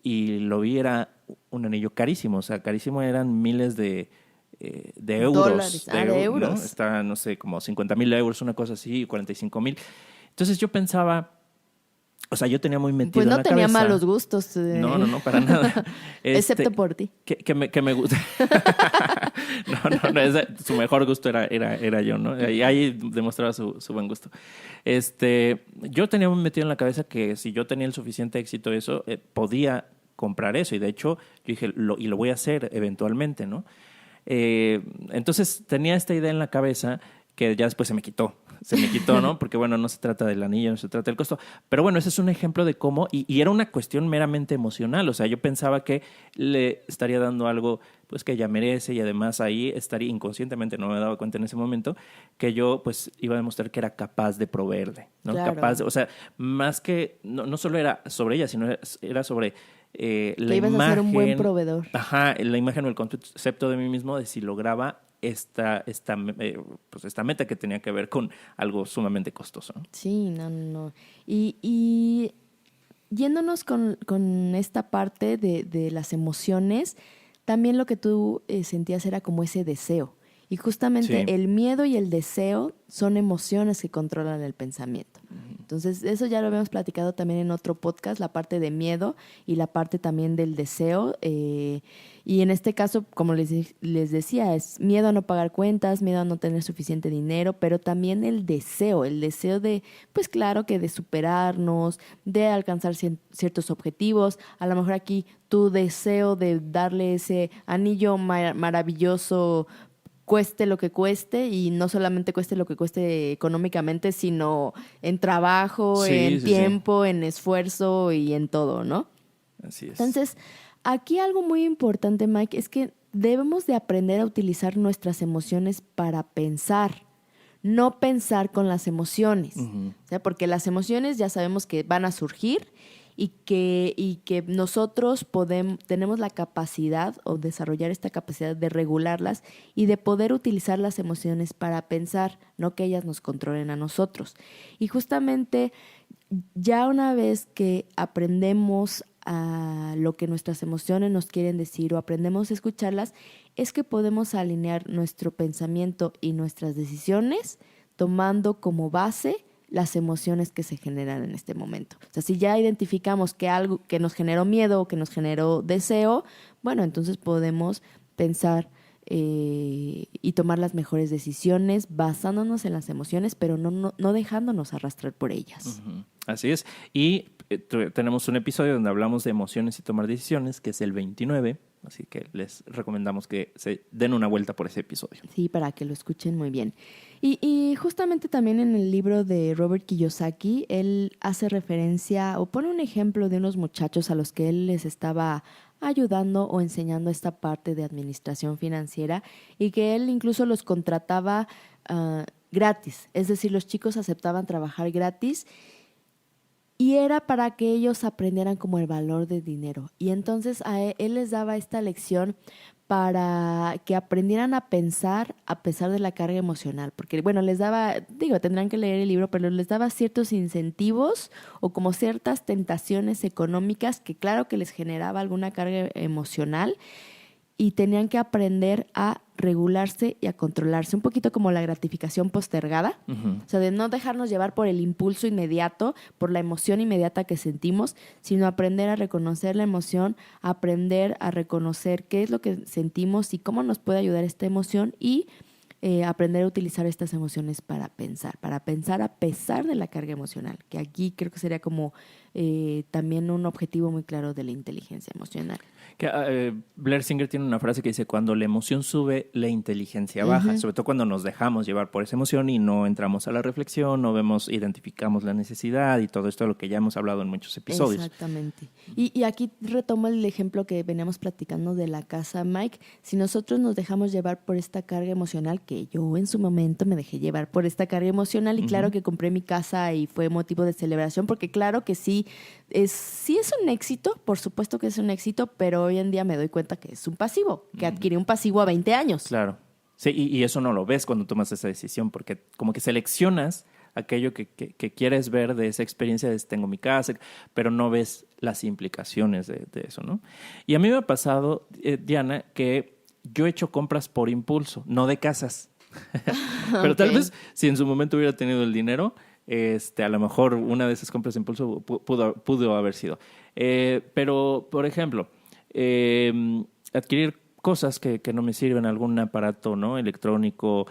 y lo vi, era un anillo carísimo, o sea, carísimo, eran miles de euros. Dólares, de euros. ¿no? Está, no sé, como 50,000 euros, una cosa así, 45,000. Entonces yo pensaba, o sea, yo tenía muy metido Pues en no la tenía cabeza. malos gustos. No, para nada. Excepto por ti. Que me gusta. No, su mejor gusto era yo, ¿no? Y ahí demostraba su buen gusto. Yo tenía muy metido en la cabeza que si yo tenía el suficiente éxito eso, podía comprar eso. Y de hecho, yo dije, lo voy a hacer eventualmente, ¿no? Entonces tenía esta idea en la cabeza que ya después se me quitó, ¿no? Porque bueno, no se trata del anillo, no se trata del costo. Pero bueno, ese es un ejemplo de cómo, y era una cuestión meramente emocional. O sea, yo pensaba que le estaría dando algo pues que ella merece, y además ahí estaría inconscientemente, no me daba cuenta en ese momento, que yo pues iba a demostrar que era capaz de proveerle, ¿no? Claro. Capaz, o sea, más que, no solo era sobre ella, sino era sobre la que ibas imagen, a ser un buen proveedor. Ajá, la imagen o el concepto de mí mismo de si lograba esta meta que tenía que ver con algo sumamente costoso, ¿no? Sí, no. Y yéndonos con esta parte de las emociones, también lo que tú sentías era como ese deseo. Y justamente Sí. el miedo y el deseo son emociones que controlan el pensamiento. Entonces, eso ya lo habíamos platicado también en otro podcast, la parte de miedo y la parte también del deseo. Y en este caso, como les decía, es miedo a no pagar cuentas, miedo a no tener suficiente dinero, pero también el deseo de, pues claro, que de superarnos, de alcanzar ciertos objetivos. A lo mejor aquí tu deseo de darle ese anillo maravilloso, cueste lo que cueste, y no solamente cueste lo que cueste económicamente, sino en trabajo, Sí. tiempo, en esfuerzo y en todo, ¿no? Así es. Entonces, aquí algo muy importante, Mike, es que debemos de aprender a utilizar nuestras emociones para pensar, no pensar con las emociones. Uh-huh. O sea, porque las emociones ya sabemos que van a surgir y que nosotros tenemos la capacidad o desarrollar esta capacidad de regularlas y de poder utilizar las emociones para pensar, no que ellas nos controlen a nosotros. Y justamente ya una vez que aprendemos a lo que nuestras emociones nos quieren decir o aprendemos a escucharlas, es que podemos alinear nuestro pensamiento y nuestras decisiones tomando como base las emociones que se generan en este momento. O sea, si ya identificamos que algo que nos generó miedo o que nos generó deseo, bueno, entonces podemos pensar y tomar las mejores decisiones basándonos en las emociones, pero no dejándonos arrastrar por ellas. Uh-huh. Así es. Y tenemos un episodio donde hablamos de emociones y tomar decisiones, que es el 29, así que les recomendamos que se den una vuelta por ese episodio. Sí, para que lo escuchen muy bien. Y justamente también en el libro de Robert Kiyosaki, él hace referencia o pone un ejemplo de unos muchachos a los que él les estaba ayudando o enseñando esta parte de administración financiera, y que él incluso los contrataba gratis. Es decir, los chicos aceptaban trabajar gratis y era para que ellos aprendieran como el valor del dinero. Y entonces él les daba esta lección para que aprendieran a pensar a pesar de la carga emocional. Porque, bueno, les daba, tendrán que leer el libro, pero les daba ciertos incentivos o como ciertas tentaciones económicas que claro que les generaba alguna carga emocional, y tenían que aprender a regularse y a controlarse, un poquito como la gratificación postergada. Uh-huh. O sea, de no dejarnos llevar por el impulso inmediato, por la emoción inmediata que sentimos, sino aprender a reconocer la emoción, aprender a reconocer qué es lo que sentimos y cómo nos puede ayudar esta emoción, y aprender a utilizar estas emociones para pensar a pesar de la carga emocional, que aquí creo que sería como también un objetivo muy claro de la inteligencia emocional. Blair Singer tiene una frase que dice, cuando la emoción sube, la inteligencia baja, sobre todo cuando nos dejamos llevar por esa emoción y no entramos a la reflexión, no identificamos la necesidad y todo esto de lo que ya hemos hablado en muchos episodios. Exactamente. Y aquí retomo el ejemplo que veníamos platicando de la casa, Mike. Si nosotros nos dejamos llevar por esta carga emocional, que yo en su momento me dejé llevar por esta carga emocional y claro que compré mi casa y fue motivo de celebración, porque claro que sí es un éxito, por supuesto que es un éxito, pero hoy en día me doy cuenta que es un pasivo, que adquirí un pasivo a 20 años. Claro. Sí, y eso no lo ves cuando tomas esa decisión, porque como que seleccionas aquello que quieres ver de esa experiencia de tengo mi casa, pero no ves las implicaciones de eso, ¿no? Y a mí me ha pasado, Diana, que yo he hecho compras por impulso, no de casas. Pero tal vez si en su momento hubiera tenido el dinero, a lo mejor una de esas compras de impulso pudo haber sido. Pero, por ejemplo, adquirir cosas que no me sirven, algún aparato, ¿no? Electrónico,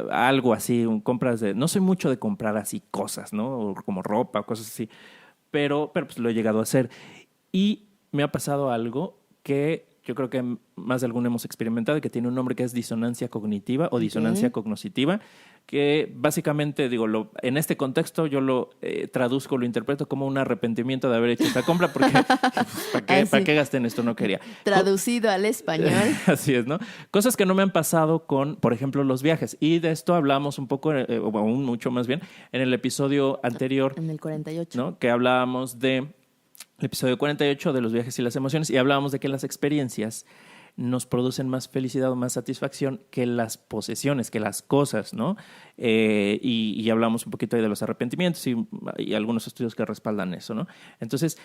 algo así, compras de... No soy mucho de comprar así cosas, ¿no? O como ropa, cosas así. Pero pues lo he llegado a hacer. Y me ha pasado algo que yo creo que más de alguno hemos experimentado y que tiene un nombre que es disonancia cognitiva o disonancia cognoscitiva, que básicamente, digo, en este contexto yo lo traduzco, lo interpreto como un arrepentimiento de haber hecho esta compra porque ¿para qué gasté en esto? No quería. Traducido al español. Así es, ¿no? Cosas que no me han pasado con, por ejemplo, los viajes. Y de esto hablamos un poco, o aún mucho más bien, en el episodio anterior. En el 48. ¿No? Que hablábamos de... El episodio 48 de los viajes y las emociones, y hablábamos de que las experiencias nos producen más felicidad o más satisfacción que las posesiones, que las cosas, ¿no? Y hablamos un poquito ahí de los arrepentimientos y algunos estudios que respaldan eso, ¿no? Entonces,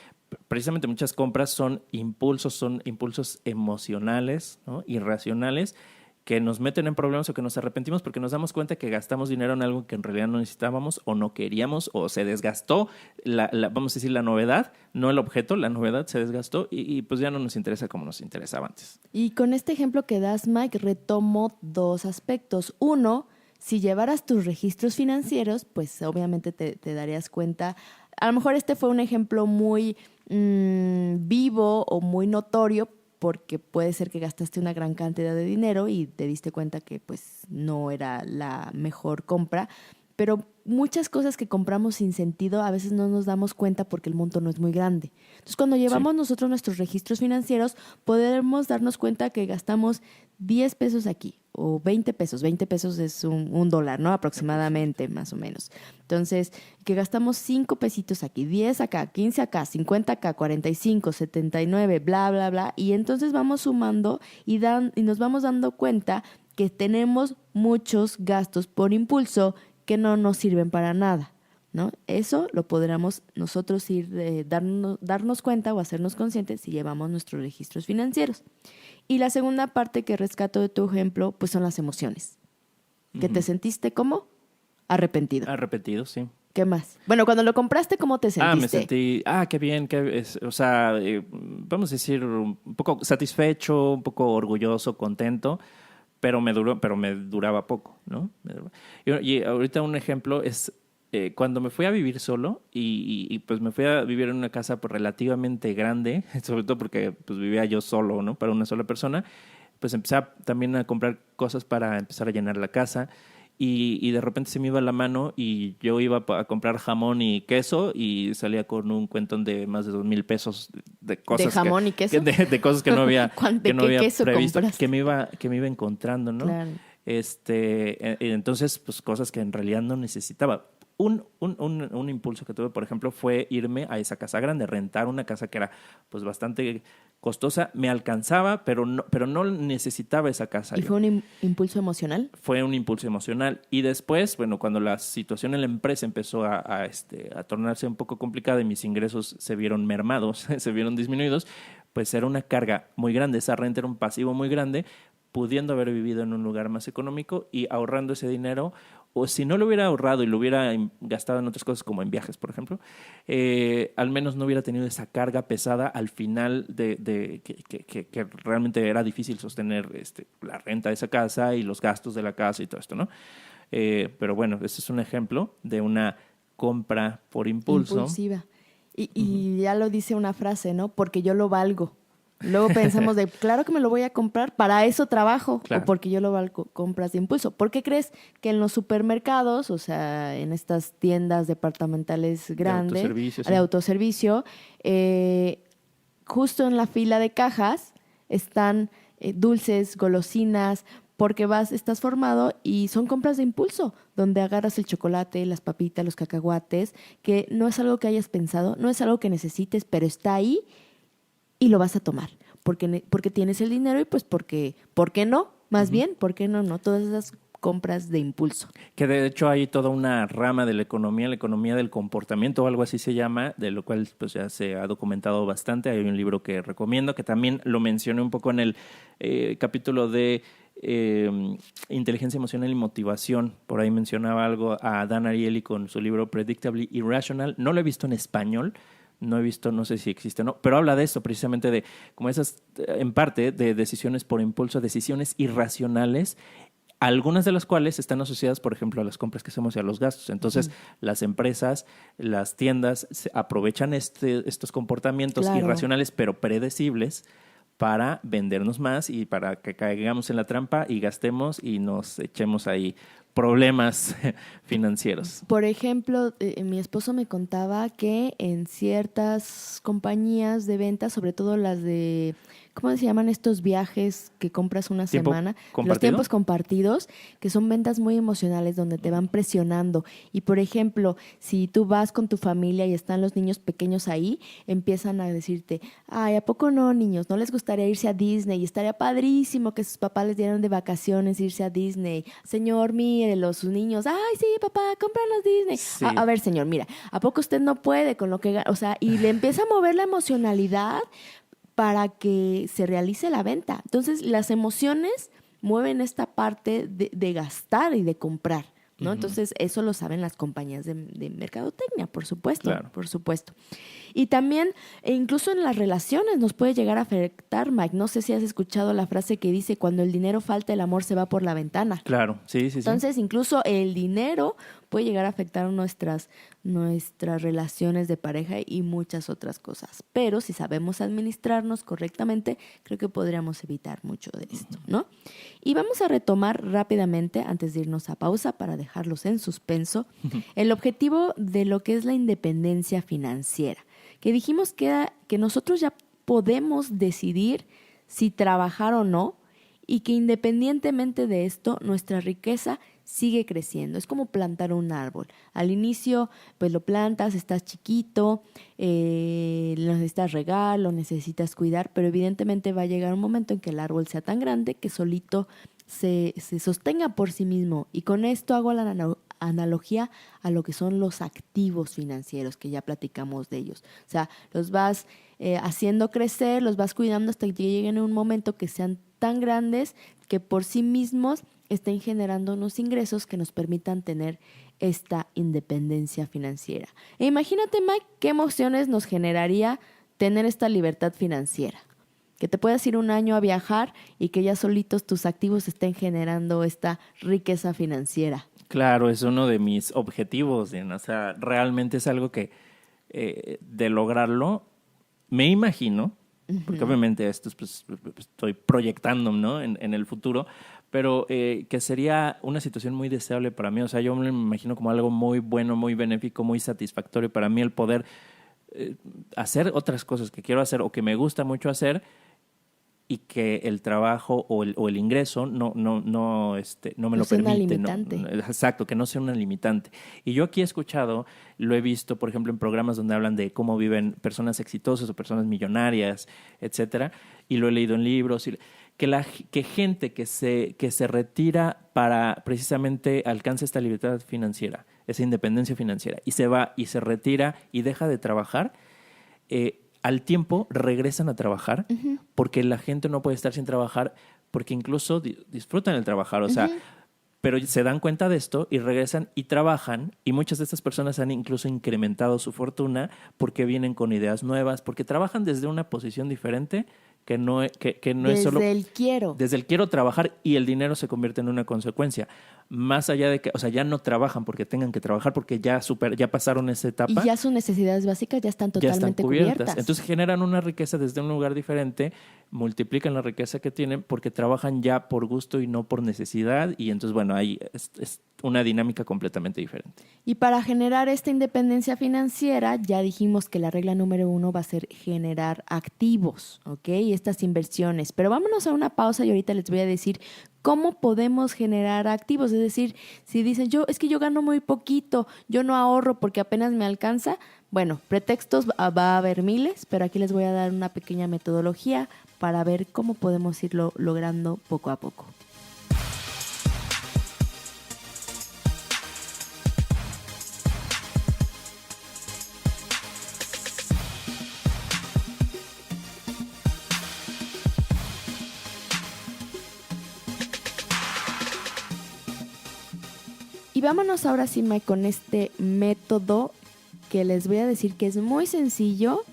precisamente muchas compras son impulsos emocionales, ¿no? Irracionales, que nos meten en problemas o que nos arrepentimos porque nos damos cuenta que gastamos dinero en algo que en realidad no necesitábamos o no queríamos o se desgastó, vamos a decir la novedad, no el objeto, la novedad se desgastó y pues ya no nos interesa como nos interesaba antes. Y con este ejemplo que das, Mike, retomo dos aspectos. Uno, si llevaras tus registros financieros, pues obviamente te darías cuenta. A lo mejor este fue un ejemplo muy vivo o muy notorio, porque puede ser que gastaste una gran cantidad de dinero y te diste cuenta que pues no era la mejor compra, pero muchas cosas que compramos sin sentido a veces no nos damos cuenta porque el monto no es muy grande. Entonces, cuando llevamos nosotros nuestros registros financieros, podemos darnos cuenta que gastamos 10 pesos aquí o 20 pesos. 20 pesos es un dólar, ¿no? Aproximadamente, más o menos. Entonces, que gastamos 5 pesitos aquí, 10 acá, 15 acá, 50 acá, 45, 79, bla, bla, bla. Y entonces vamos sumando y nos vamos dando cuenta que tenemos muchos gastos por impulso que no nos sirven para nada, ¿no? Eso lo podríamos nosotros ir darnos cuenta o hacernos conscientes si llevamos nuestros registros financieros. Y la segunda parte que rescato de tu ejemplo, pues son las emociones. ¿Que te sentiste como? Arrepentido. Arrepentido, sí. ¿Qué más? Bueno, cuando lo compraste, ¿cómo te sentiste? Me sentí, qué bien, vamos a decir, un poco satisfecho, un poco orgulloso, contento, pero me duraba poco, ¿no? Y ahorita un ejemplo es cuando me fui a vivir solo y pues me fui a vivir en una casa pues, relativamente grande, sobre todo porque pues vivía yo solo, ¿no? Para una sola persona, pues empecé también a comprar cosas para empezar a llenar la casa y de repente se me iba la mano y yo iba a comprar jamón y queso y salía con un cuentón de más de 2,000 pesos de cosas. ¿De jamón y queso? De cosas que no había, que no había queso previsto, compraste? que me iba encontrando, ¿no? Claro. Entonces, pues cosas que en realidad no necesitaba. Un impulso que tuve, por ejemplo, fue irme a esa casa grande, rentar una casa que era pues bastante costosa. Me alcanzaba, pero no necesitaba esa casa. ¿Y fue un impulso emocional? Fue un impulso emocional. Y después, bueno, cuando la situación en la empresa empezó a tornarse un poco complicada y mis ingresos se vieron mermados, se vieron disminuidos, pues era una carga muy grande. Esa renta era un pasivo muy grande, pudiendo haber vivido en un lugar más económico y ahorrando ese dinero, o si no lo hubiera ahorrado y lo hubiera gastado en otras cosas como en viajes, por ejemplo, al menos no hubiera tenido esa carga pesada al final que realmente era difícil sostener la renta de esa casa y los gastos de la casa y todo esto, ¿no? Pero bueno, este es un ejemplo de una compra por impulso. Impulsiva. Y ya lo dice una frase, ¿no? Porque yo lo valgo. Luego pensamos de, claro que me lo voy a comprar, para eso trabajo, Claro. o porque yo lo hago compras de impulso. ¿Por qué crees que en los supermercados, o sea, en estas tiendas departamentales grandes, autoservicio, sí. de autoservicio, justo en la fila de cajas están dulces, golosinas, porque estás formado y son compras de impulso, donde agarras el chocolate, las papitas, los cacahuates, que no es algo que hayas pensado, no es algo que necesites, pero está ahí y lo vas a tomar, porque tienes el dinero y pues ¿por qué no? Más bien, ¿por qué no? No, todas esas compras de impulso. Que de hecho hay toda una rama de la economía del comportamiento o algo así se llama, de lo cual pues ya se ha documentado bastante. Hay un libro que recomiendo, que también lo mencioné un poco en el capítulo de inteligencia emocional y motivación. Por ahí mencionaba algo a Dan Ariely con su libro Predictably Irrational. No lo he visto en español, no sé si existe o no, pero habla de esto precisamente, de como esas, en parte, de decisiones por impulso, decisiones irracionales, algunas de las cuales están asociadas, por ejemplo, a las compras que hacemos y a los gastos. Entonces, las empresas, las tiendas aprovechan estos comportamientos Claro. irracionales, pero predecibles, para vendernos más y para que caigamos en la trampa y gastemos y nos echemos ahí problemas financieros. Por ejemplo, mi esposo me contaba que en ciertas compañías de ventas, sobre todo las de, ¿cómo se llaman estos viajes que compras una ¿Tiempo semana? compartido? Los tiempos compartidos, que son ventas muy emocionales donde te van presionando. Y por ejemplo, si tú vas con tu familia y están los niños pequeños ahí, empiezan a decirte, ay, ¿a poco no, niños? ¿No les gustaría irse a Disney? Y estaría padrísimo que sus papás les dieran de vacaciones irse a Disney. Señor, mírelos, sus niños, ay, sí, papá, cómpranos Disney. Sí. A ver, señor, mira, ¿a poco usted no puede con lo que o sea, y le empieza a mover la emocionalidad para que se realice la venta? Entonces, las emociones mueven esta parte de gastar y de comprar, ¿no? Ujú. Entonces, eso lo saben las compañías de mercadotecnia, por supuesto, Claro. por supuesto. Y también, incluso en las relaciones nos puede llegar a afectar, Mike. No sé si has escuchado la frase que dice, cuando el dinero falta, el amor se va por la ventana. Claro, sí. Entonces, incluso el dinero puede llegar a afectar nuestras relaciones de pareja y muchas otras cosas. Pero si sabemos administrarnos correctamente, creo que podríamos evitar mucho de esto, ¿no? Y vamos a retomar rápidamente, antes de irnos a pausa, para dejarlos en suspenso, el objetivo de lo que es la independencia financiera. Que dijimos que nosotros ya podemos decidir si trabajar o no, y que independientemente de esto, nuestra riqueza sigue creciendo. Es como plantar un árbol. Al inicio, pues lo plantas, estás chiquito, lo necesitas regar, lo necesitas cuidar, pero evidentemente va a llegar un momento en que el árbol sea tan grande que solito se sostenga por sí mismo. Y con esto hago la analogía a lo que son los activos financieros, que ya platicamos de ellos. O sea, los vas haciendo crecer, los vas cuidando hasta que lleguen a un momento que sean tan grandes que por sí mismos estén generando unos ingresos que nos permitan tener esta independencia financiera. E imagínate, Mike, qué emociones nos generaría tener esta libertad financiera. Que te puedas ir un año a viajar y que ya solitos tus activos estén generando esta riqueza financiera. Claro, es uno de mis objetivos, Diana. O sea, realmente es algo que de lograrlo, me imagino, porque obviamente esto es, pues, estoy proyectando, ¿no? en el futuro, pero que sería una situación muy deseable para mí. O sea, yo me lo imagino como algo muy bueno, muy benéfico, muy satisfactorio para mí, el poder hacer otras cosas que quiero hacer o que me gusta mucho hacer, y que el trabajo o el ingreso no me lo sea una permite. limitante. Exacto, que no sea una limitante. Y yo aquí he escuchado, lo he visto, por ejemplo, en programas donde hablan de cómo viven personas exitosas o personas millonarias, etcétera, y lo he leído en libros, que gente que se retira para precisamente alcanza esta libertad financiera, esa independencia financiera, y se va y se retira y deja de trabajar, al tiempo regresan a trabajar, porque la gente no puede estar sin trabajar, porque incluso disfrutan el trabajar, o sea, pero se dan cuenta de esto y regresan y trabajan, y muchas de estas personas han incluso incrementado su fortuna porque vienen con ideas nuevas, porque trabajan desde una posición diferente que no es solo... Desde el quiero. Desde el quiero trabajar y el dinero se convierte en una consecuencia. Más allá de que, o sea, ya no trabajan porque tengan que trabajar, porque ya pasaron esa etapa. Y ya sus necesidades básicas ya están totalmente cubiertas. Entonces generan una riqueza desde un lugar diferente, multiplican la riqueza que tienen porque trabajan ya por gusto y no por necesidad. Y entonces, bueno, ahí es una dinámica completamente diferente. Y para generar esta independencia financiera, ya dijimos que la regla número 1 va a ser generar activos, ¿ok? Estas inversiones. Pero vámonos a una pausa y ahorita les voy a decir cómo podemos generar activos. Es decir, si dicen, es que yo gano muy poquito, yo no ahorro porque apenas me alcanza. Bueno, pretextos va a haber miles, pero aquí les voy a dar una pequeña metodología para ver cómo podemos irlo logrando poco a poco. Y vámonos ahora sí, Mike, con este método que les voy a decir que es muy sencillo,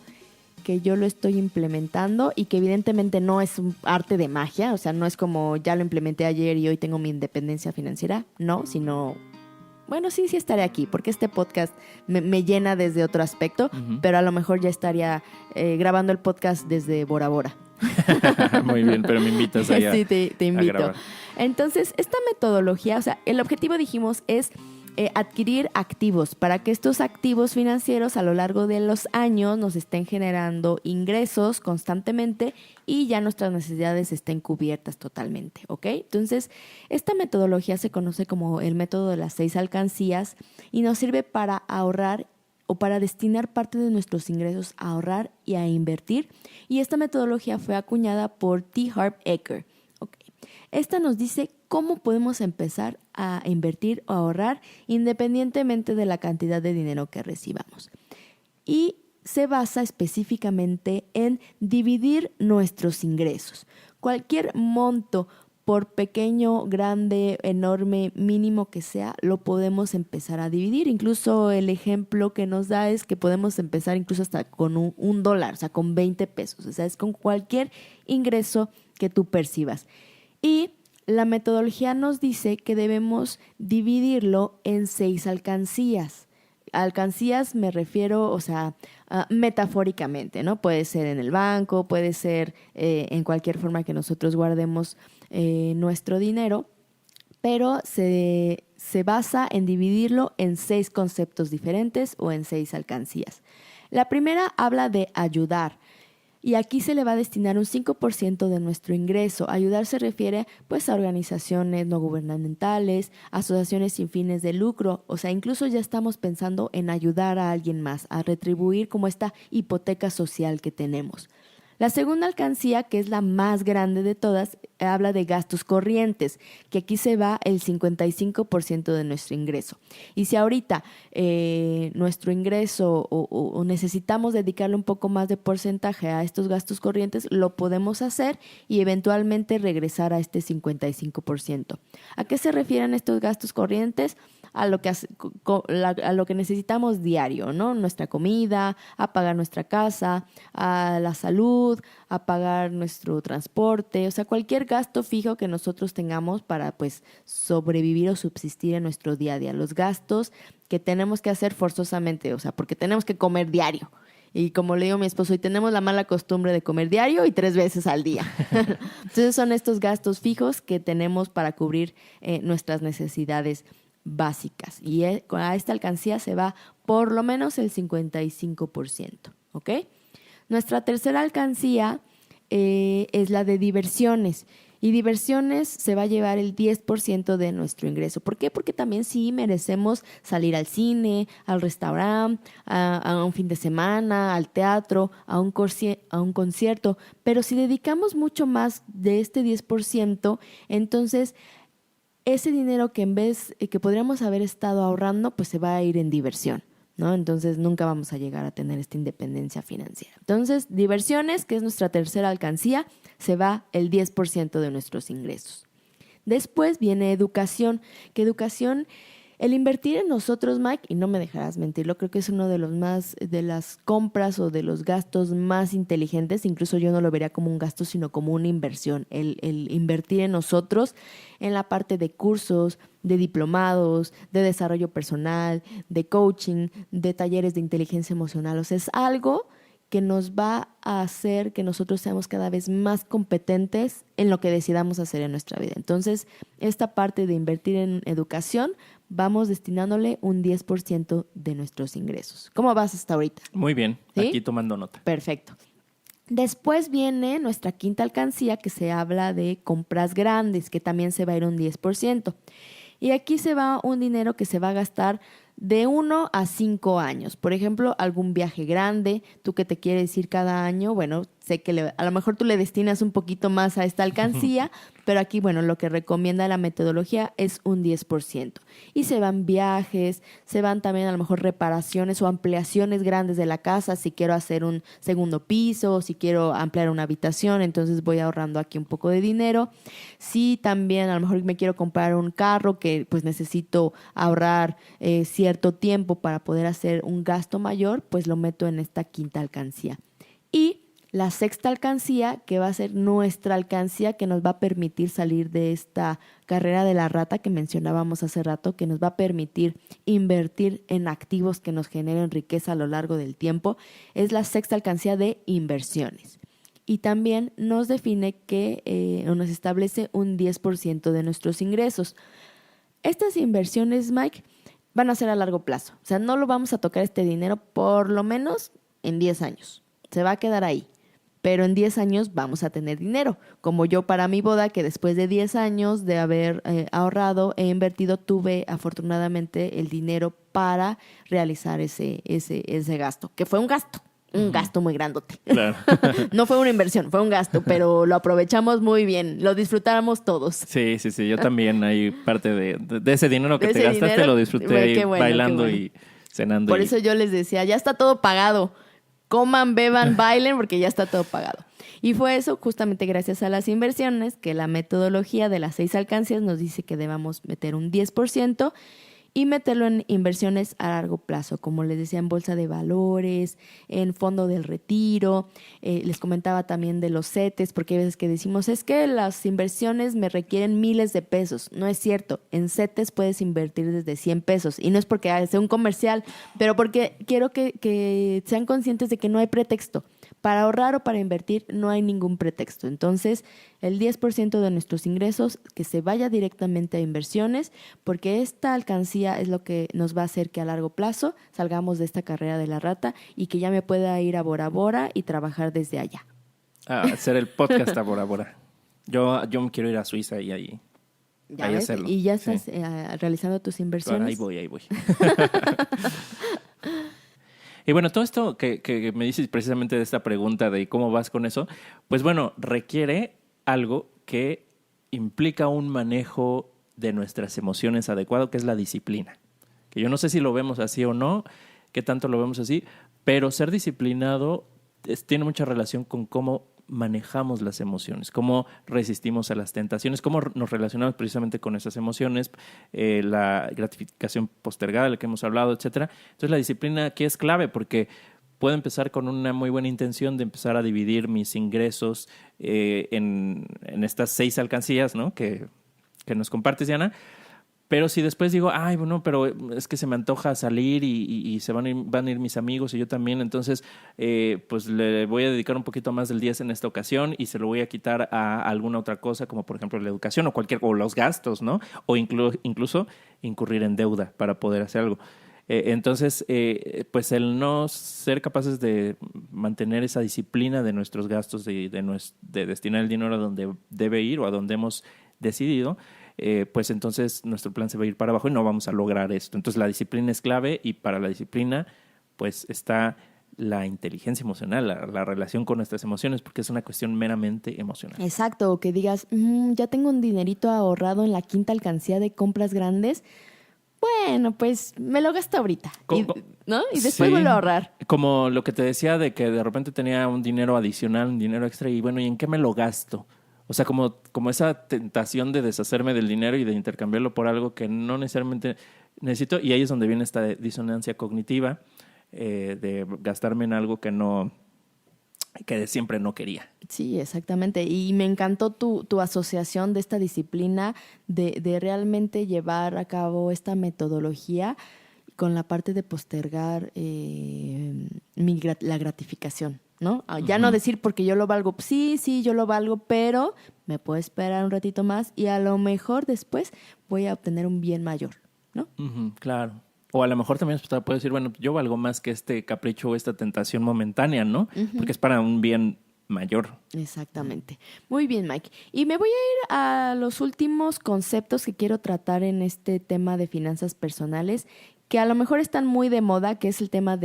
que yo lo estoy implementando y que evidentemente no es un arte de magia, o sea, no es como ya lo implementé ayer y hoy tengo mi independencia financiera, no, sino, bueno, sí estaré aquí, porque este podcast me llena desde otro aspecto, pero a lo mejor ya estaría grabando el podcast desde Bora Bora. Muy bien, pero me invitas allá. Sí, te invito. A grabar. Entonces, esta metodología, o sea, el objetivo, dijimos, es adquirir activos para que estos activos financieros a lo largo de los años nos estén generando ingresos constantemente y ya nuestras necesidades estén cubiertas totalmente, ¿ok? Entonces, esta metodología se conoce como el método de las 6 alcancías y nos sirve para ahorrar o para destinar parte de nuestros ingresos a ahorrar y a invertir. Y esta metodología fue acuñada por T. Harv Eker. Okay. Esta nos dice cómo podemos empezar a invertir o ahorrar independientemente de la cantidad de dinero que recibamos. Y se basa específicamente en dividir nuestros ingresos. Cualquier monto, por pequeño, grande, enorme, mínimo que sea, lo podemos empezar a dividir. Incluso el ejemplo que nos da es que podemos empezar incluso hasta con un dólar, o sea, con 20 pesos. O sea, es con cualquier ingreso que tú percibas. Y la metodología nos dice que debemos dividirlo en 6 alcancías. Alcancías me refiero, o sea, metafóricamente, ¿no? Puede ser en el banco, puede ser en cualquier forma que nosotros guardemos nuestro dinero, pero se basa en dividirlo en 6 conceptos diferentes o en 6 alcancías. La primera habla de ayudar. Y aquí se le va a destinar un 5% de nuestro ingreso. Ayudar se refiere pues a organizaciones no gubernamentales, asociaciones sin fines de lucro. O sea, incluso ya estamos pensando en ayudar a alguien más, a retribuir como esta hipoteca social que tenemos. La segunda alcancía, que es la más grande de todas, habla de gastos corrientes, que aquí se va el 55% de nuestro ingreso. Y si ahorita nuestro ingreso o necesitamos dedicarle un poco más de porcentaje a estos gastos corrientes, lo podemos hacer y eventualmente regresar a este 55%. ¿A qué se refieren estos gastos corrientes? A lo que necesitamos diario, ¿no? Nuestra comida, a pagar nuestra casa, a la salud, a pagar nuestro transporte, o sea, cualquier gasto fijo que nosotros tengamos para pues sobrevivir o subsistir en nuestro día a día. Los gastos que tenemos que hacer forzosamente, o sea, porque tenemos que comer diario. Y como le digo a mi esposo, hoy tenemos la mala costumbre de comer diario y 3 veces al día. Entonces son estos gastos fijos que tenemos para cubrir nuestras necesidades básicas. Y a esta alcancía se va por lo menos el 55%. ¿Ok? Nuestra tercera alcancía es la de diversiones. Y diversiones se va a llevar el 10% de nuestro ingreso. ¿Por qué? Porque también sí merecemos salir al cine, al restaurante, a un fin de semana, al teatro, a un concierto. Pero si dedicamos mucho más de este 10%, entonces ese dinero que en vez que podríamos haber estado ahorrando, pues se va a ir en diversión, ¿no? Entonces nunca vamos a llegar a tener esta independencia financiera. Entonces, diversiones, que es nuestra tercera alcancía, se va el 10% de nuestros ingresos. Después viene educación, que educación El invertir en nosotros, Mike, y no me dejarás mentirlo, creo que es uno de las compras o de los gastos más inteligentes. Incluso yo no lo vería como un gasto, sino como una inversión. El invertir en nosotros, en la parte de cursos, de diplomados, de desarrollo personal, de coaching, de talleres de inteligencia emocional. O sea, es algo que nos va a hacer que nosotros seamos cada vez más competentes en lo que decidamos hacer en nuestra vida. Entonces, esta parte de invertir en educación, vamos destinándole un 10% de nuestros ingresos. ¿Cómo vas hasta ahorita? Muy bien, ¿Sí? aquí tomando nota. Perfecto. Después viene nuestra quinta alcancía, que se habla de compras grandes, que también se va a ir un 10%. Y aquí se va un dinero que se va a gastar de 1 a 5 años. Por ejemplo, algún viaje grande, tú que te quieres ir cada año, bueno, sé que a lo mejor tú le destinas un poquito más a esta alcancía, pero aquí, bueno, lo que recomienda la metodología es un 10%. Y se van viajes, se van también a lo mejor reparaciones o ampliaciones grandes de la casa, si quiero hacer un segundo piso, o si quiero ampliar una habitación, entonces voy ahorrando aquí un poco de dinero. Si también a lo mejor me quiero comprar un carro que pues necesito ahorrar cierto tiempo para poder hacer un gasto mayor, pues lo meto en esta quinta alcancía. Y la sexta alcancía, que va a ser nuestra alcancía, que nos va a permitir salir de esta carrera de la rata que mencionábamos hace rato, que nos va a permitir invertir en activos que nos generen riqueza a lo largo del tiempo, es la sexta alcancía de inversiones. Y también nos define o nos establece un 10% de nuestros ingresos. Estas inversiones, Mike, van a ser a largo plazo. O sea, no lo vamos a tocar este dinero por lo menos en 10 años. Se va a quedar ahí. Pero en 10 años vamos a tener dinero. Como yo para mi boda, que después de 10 años de haber ahorrado e invertido, tuve afortunadamente el dinero para realizar ese gasto. Que fue un gasto muy grandote. Claro. No fue una inversión, fue un gasto, pero lo aprovechamos muy bien. Lo disfrutáramos todos. Sí. Yo también hay parte de ese dinero que te gastaste, dinero, lo disfruté ahí bailando y cenando. Por eso yo les decía, ya está todo pagado. Coman, beban, bailen, porque ya está todo pagado. Y fue eso justamente gracias a las inversiones que la metodología de las 6 alcancías nos dice que debamos meter un 10% y meterlo en inversiones a largo plazo, como les decía, en bolsa de valores, en fondo del retiro. Les comentaba también de los CETES, porque hay veces que decimos, es que las inversiones me requieren miles de pesos. No es cierto, en CETES puedes invertir desde 100 pesos. Y no es porque sea un comercial, pero porque quiero que sean conscientes de que no hay pretexto. Para ahorrar o para invertir no hay ningún pretexto. Entonces, el 10% de nuestros ingresos que se vaya directamente a inversiones, porque esta alcancía es lo que nos va a hacer que a largo plazo salgamos de esta carrera de la rata y que ya me pueda ir a Bora Bora y trabajar desde allá. Hacer el podcast a Bora Bora. Yo me quiero ir a Suiza y ahí hacerlo. Y ya estás realizando tus inversiones. Claro, ahí voy. Y bueno, todo esto que me dices precisamente de esta pregunta de cómo vas con eso, pues bueno, requiere algo que implica un manejo de nuestras emociones adecuado, que es la disciplina. Que yo no sé si lo vemos así o no, qué tanto lo vemos así, pero ser disciplinado tiene mucha relación con cómo manejamos las emociones, cómo resistimos a las tentaciones, cómo nos relacionamos precisamente con esas emociones, la gratificación postergada de la que hemos hablado, etcétera. Entonces la disciplina aquí es clave porque puedo empezar con una muy buena intención de empezar a dividir mis ingresos en estas 6 alcancías, ¿no? que nos compartes, Diana. Pero si después digo, ay, bueno, pero es que se me antoja salir y se van a ir mis amigos y yo también, entonces pues le voy a dedicar un poquito más del 10 en esta ocasión y se lo voy a quitar a alguna otra cosa, como por ejemplo la educación o los gastos, ¿no? O incluso incurrir en deuda para poder hacer algo. Entonces, pues el no ser capaces de mantener esa disciplina de nuestros gastos, de destinar el dinero a donde debe ir o a donde hemos decidido, pues entonces nuestro plan se va a ir para abajo y no vamos a lograr esto. Entonces la disciplina es clave y para la disciplina pues está la inteligencia emocional, la relación con nuestras emociones, porque es una cuestión meramente emocional. Exacto, o que digas, ya tengo un dinerito ahorrado en la quinta alcancía de compras grandes, bueno, pues me lo gasto ahorita, ¿no? Y después vuelvo a ahorrar. Como lo que te decía de que de repente tenía un dinero adicional, un dinero extra y bueno, ¿y en qué me lo gasto? O sea, como esa tentación de deshacerme del dinero y de intercambiarlo por algo que no necesariamente necesito, y ahí es donde viene esta disonancia cognitiva, de gastarme en algo que de siempre no quería. Sí, exactamente. Y me encantó tu asociación de esta disciplina, de realmente llevar a cabo esta metodología con la parte de postergar la gratificación, ¿no? Ya no decir porque yo lo valgo, sí, yo lo valgo, pero me puedo esperar un ratito más y a lo mejor después voy a obtener un bien mayor, ¿no? Claro. O a lo mejor también puedo decir, bueno, yo valgo más que este capricho o esta tentación momentánea, ¿no? Porque es para un bien mayor. Exactamente. Muy bien, Mike. Y me voy a ir a los últimos conceptos que quiero tratar en este tema de finanzas personales, que a lo mejor están muy de moda, que es el tema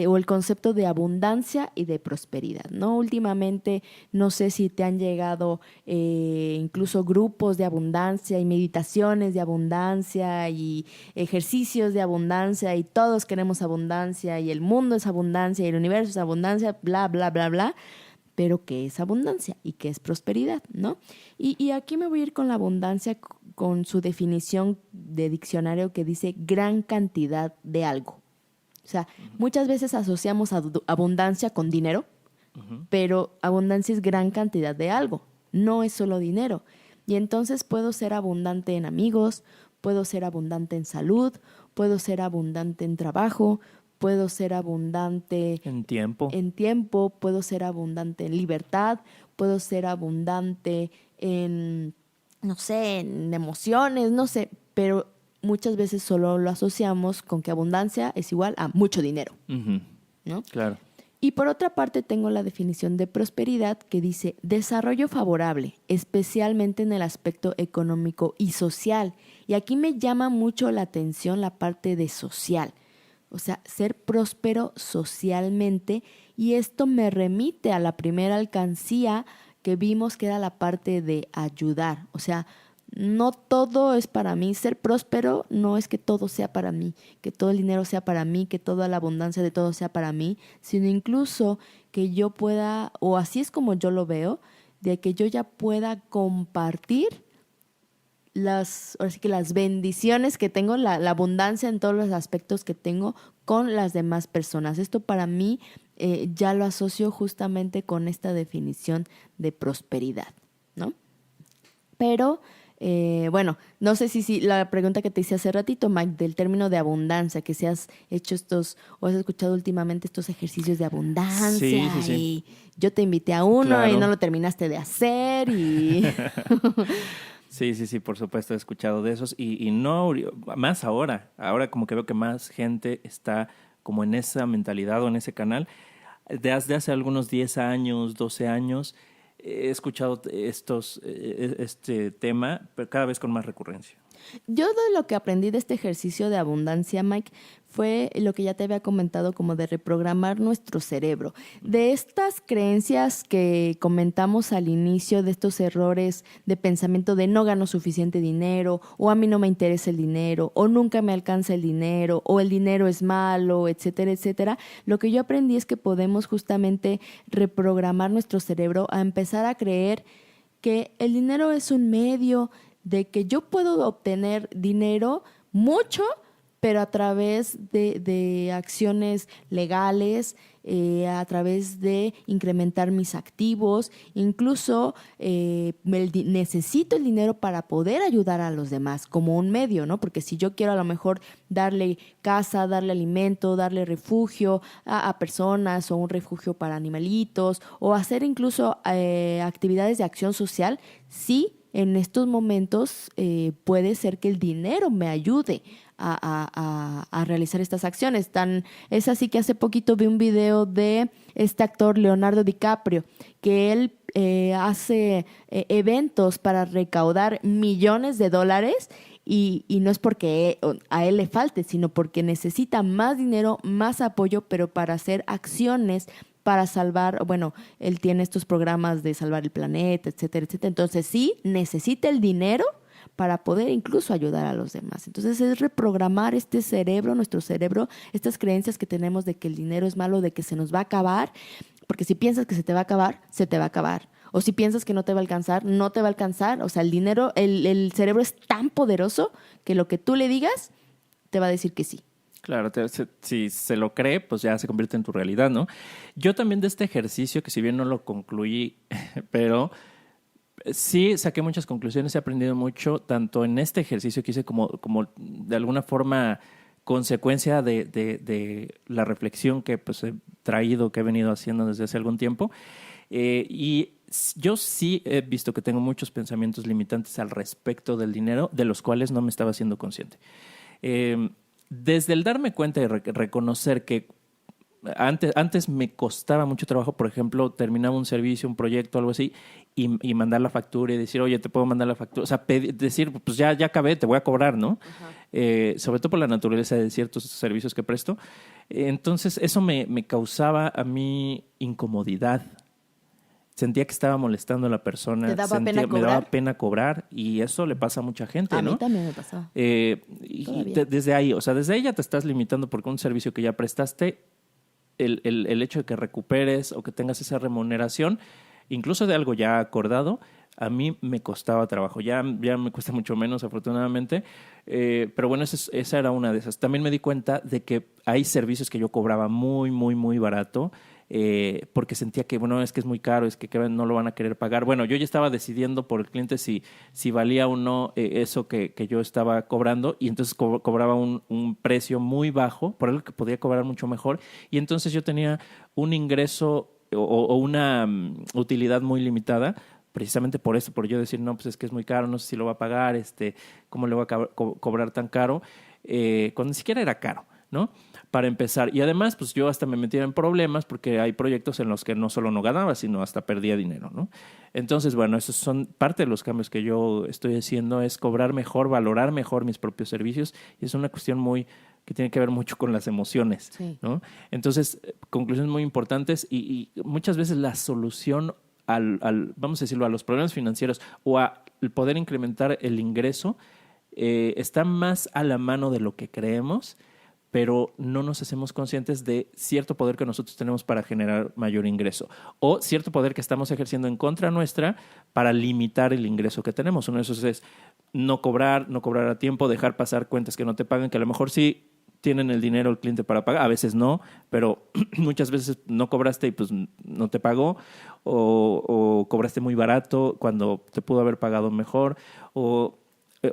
o el concepto de abundancia y de prosperidad, ¿no? Últimamente, no sé si te han llegado incluso grupos de abundancia y meditaciones de abundancia y ejercicios de abundancia y todos queremos abundancia y el mundo es abundancia y el universo es abundancia, bla, bla, bla, bla. Pero ¿qué es abundancia y qué es prosperidad, no? Y aquí me voy a ir con la abundancia, con su definición de diccionario que dice gran cantidad de algo. O sea, muchas veces asociamos abundancia con dinero, pero abundancia es gran cantidad de algo, no es solo dinero. Y entonces puedo ser abundante en amigos, puedo ser abundante en salud, puedo ser abundante en trabajo, puedo ser abundante en tiempo, puedo ser abundante en libertad, puedo ser abundante en, no sé, en emociones, no sé, pero muchas veces solo lo asociamos con que abundancia es igual a mucho dinero, ¿no? Claro. Y por otra parte tengo la definición de prosperidad que dice desarrollo favorable, especialmente en el aspecto económico y social. Y aquí me llama mucho la atención la parte de social. O sea, ser próspero socialmente, y esto me remite a la primera alcancía que vimos, que era la parte de ayudar. O sea, no todo es para mí. Ser próspero no es que todo sea para mí, que todo el dinero sea para mí, que toda la abundancia de todo sea para mí, sino incluso que yo pueda, o así es como yo lo veo, de que yo ya pueda compartir ahora sí que las bendiciones que tengo, la abundancia en todos los aspectos que tengo con las demás personas. Esto para mí ya lo asocio justamente con esta definición de prosperidad, ¿no? Pero, bueno, no sé si la pregunta que te hice hace ratito, Mike, del término de abundancia, que si has hecho o has escuchado últimamente estos ejercicios de abundancia. Sí. Y yo te invité a uno, claro, y no lo terminaste de hacer y... Sí, por supuesto he escuchado de esos y no, más ahora como que veo que más gente está como en esa mentalidad o en ese canal. Desde hace algunos 10 años, 12 años he escuchado este tema, pero cada vez con más recurrencia. Yo de lo que aprendí de este ejercicio de abundancia, Mike, fue lo que ya te había comentado, como de reprogramar nuestro cerebro. De estas creencias que comentamos al inicio, de estos errores de pensamiento de no gano suficiente dinero, o a mí no me interesa el dinero, o nunca me alcanza el dinero, o el dinero es malo, etcétera, etcétera. Lo que yo aprendí es que podemos justamente reprogramar nuestro cerebro a empezar a creer que el dinero es un medio, de que yo puedo obtener dinero mucho, pero a través de acciones legales, a través de incrementar mis activos, incluso necesito el dinero para poder ayudar a los demás como un medio, ¿no? Porque si yo quiero a lo mejor darle casa, darle alimento, darle refugio a personas, o un refugio para animalitos, o hacer incluso actividades de acción social, sí, en estos momentos puede ser que el dinero me ayude a realizar estas acciones. Es así que hace poquito vi un video de este actor Leonardo DiCaprio, que él hace eventos para recaudar millones de dólares, y no es porque a él le falte, sino porque necesita más dinero, más apoyo, pero para hacer acciones para salvar, bueno, él tiene estos programas de salvar el planeta, etcétera, etcétera. Entonces sí, necesita el dinero para poder incluso ayudar a los demás. Entonces es reprogramar este cerebro, nuestro cerebro, estas creencias que tenemos de que el dinero es malo, de que se nos va a acabar, porque si piensas que se te va a acabar, se te va a acabar. O si piensas que no te va a alcanzar, no te va a alcanzar. O sea, el dinero, el cerebro es tan poderoso que lo que tú le digas te va a decir que sí. Claro, si se lo cree, pues ya se convierte en tu realidad, ¿no? Yo también de este ejercicio, que si bien no lo concluí, pero sí saqué muchas conclusiones, he aprendido mucho, tanto en este ejercicio que hice como de alguna forma consecuencia de la reflexión que pues he traído, que he venido haciendo desde hace algún tiempo. Yo sí he visto que tengo muchos pensamientos limitantes al respecto del dinero, de los cuales no me estaba siendo consciente. Desde el darme cuenta y reconocer que antes me costaba mucho trabajo, por ejemplo, terminaba un servicio, un proyecto, algo así, y mandar la factura y decir, oye, te puedo mandar la factura. O sea, decir, pues ya acabé, te voy a cobrar, ¿no? Sobre todo por la naturaleza de ciertos servicios que presto. Entonces, eso me causaba a mí incomodidad. Sentía que estaba molestando a la persona. ¿Te daba pena cobrar? Me daba pena cobrar, y eso le pasa a mucha gente, ¿no? A mí también me pasaba. Desde ahí, o sea, desde ahí ya te estás limitando porque un servicio que ya prestaste, el hecho de que recuperes o que tengas esa remuneración, incluso de algo ya acordado, a mí me costaba trabajo. Ya me cuesta mucho menos, afortunadamente. Pero bueno, esa era una de esas. También me di cuenta de que hay servicios que yo cobraba muy, muy, muy barato, porque sentía que, bueno, es que es muy caro, es que no lo van a querer pagar. Bueno, yo ya estaba decidiendo por el cliente si valía o no eso que yo estaba cobrando, y entonces cobraba un precio muy bajo por algo que podía cobrar mucho mejor, y entonces yo tenía un ingreso o una utilidad muy limitada, precisamente por eso, por yo decir, no, pues es que es muy caro, no sé si lo va a pagar, ¿cómo le voy a cobrar tan caro? Cuando ni siquiera era caro, ¿no? Para empezar. Y además, pues yo hasta me metía en problemas porque hay proyectos en los que no solo no ganaba, sino hasta perdía dinero, ¿no? Entonces, bueno, esos son parte de los cambios que yo estoy haciendo, es cobrar mejor, valorar mejor mis propios servicios, y es una cuestión que tiene que ver mucho con las emociones, Sí. ¿no? Entonces, conclusiones muy importantes, y muchas veces la solución vamos a decirlo, a los problemas financieros o al poder incrementar el ingreso está más a la mano de lo que creemos, pero no nos hacemos conscientes de cierto poder que nosotros tenemos para generar mayor ingreso, o cierto poder que estamos ejerciendo en contra nuestra para limitar el ingreso que tenemos. Uno de esos es no cobrar a tiempo, dejar pasar cuentas que no te pagan, que a lo mejor sí tienen el dinero el cliente para pagar, a veces no, pero muchas veces no cobraste y pues no te pagó, o cobraste muy barato cuando te pudo haber pagado mejor, o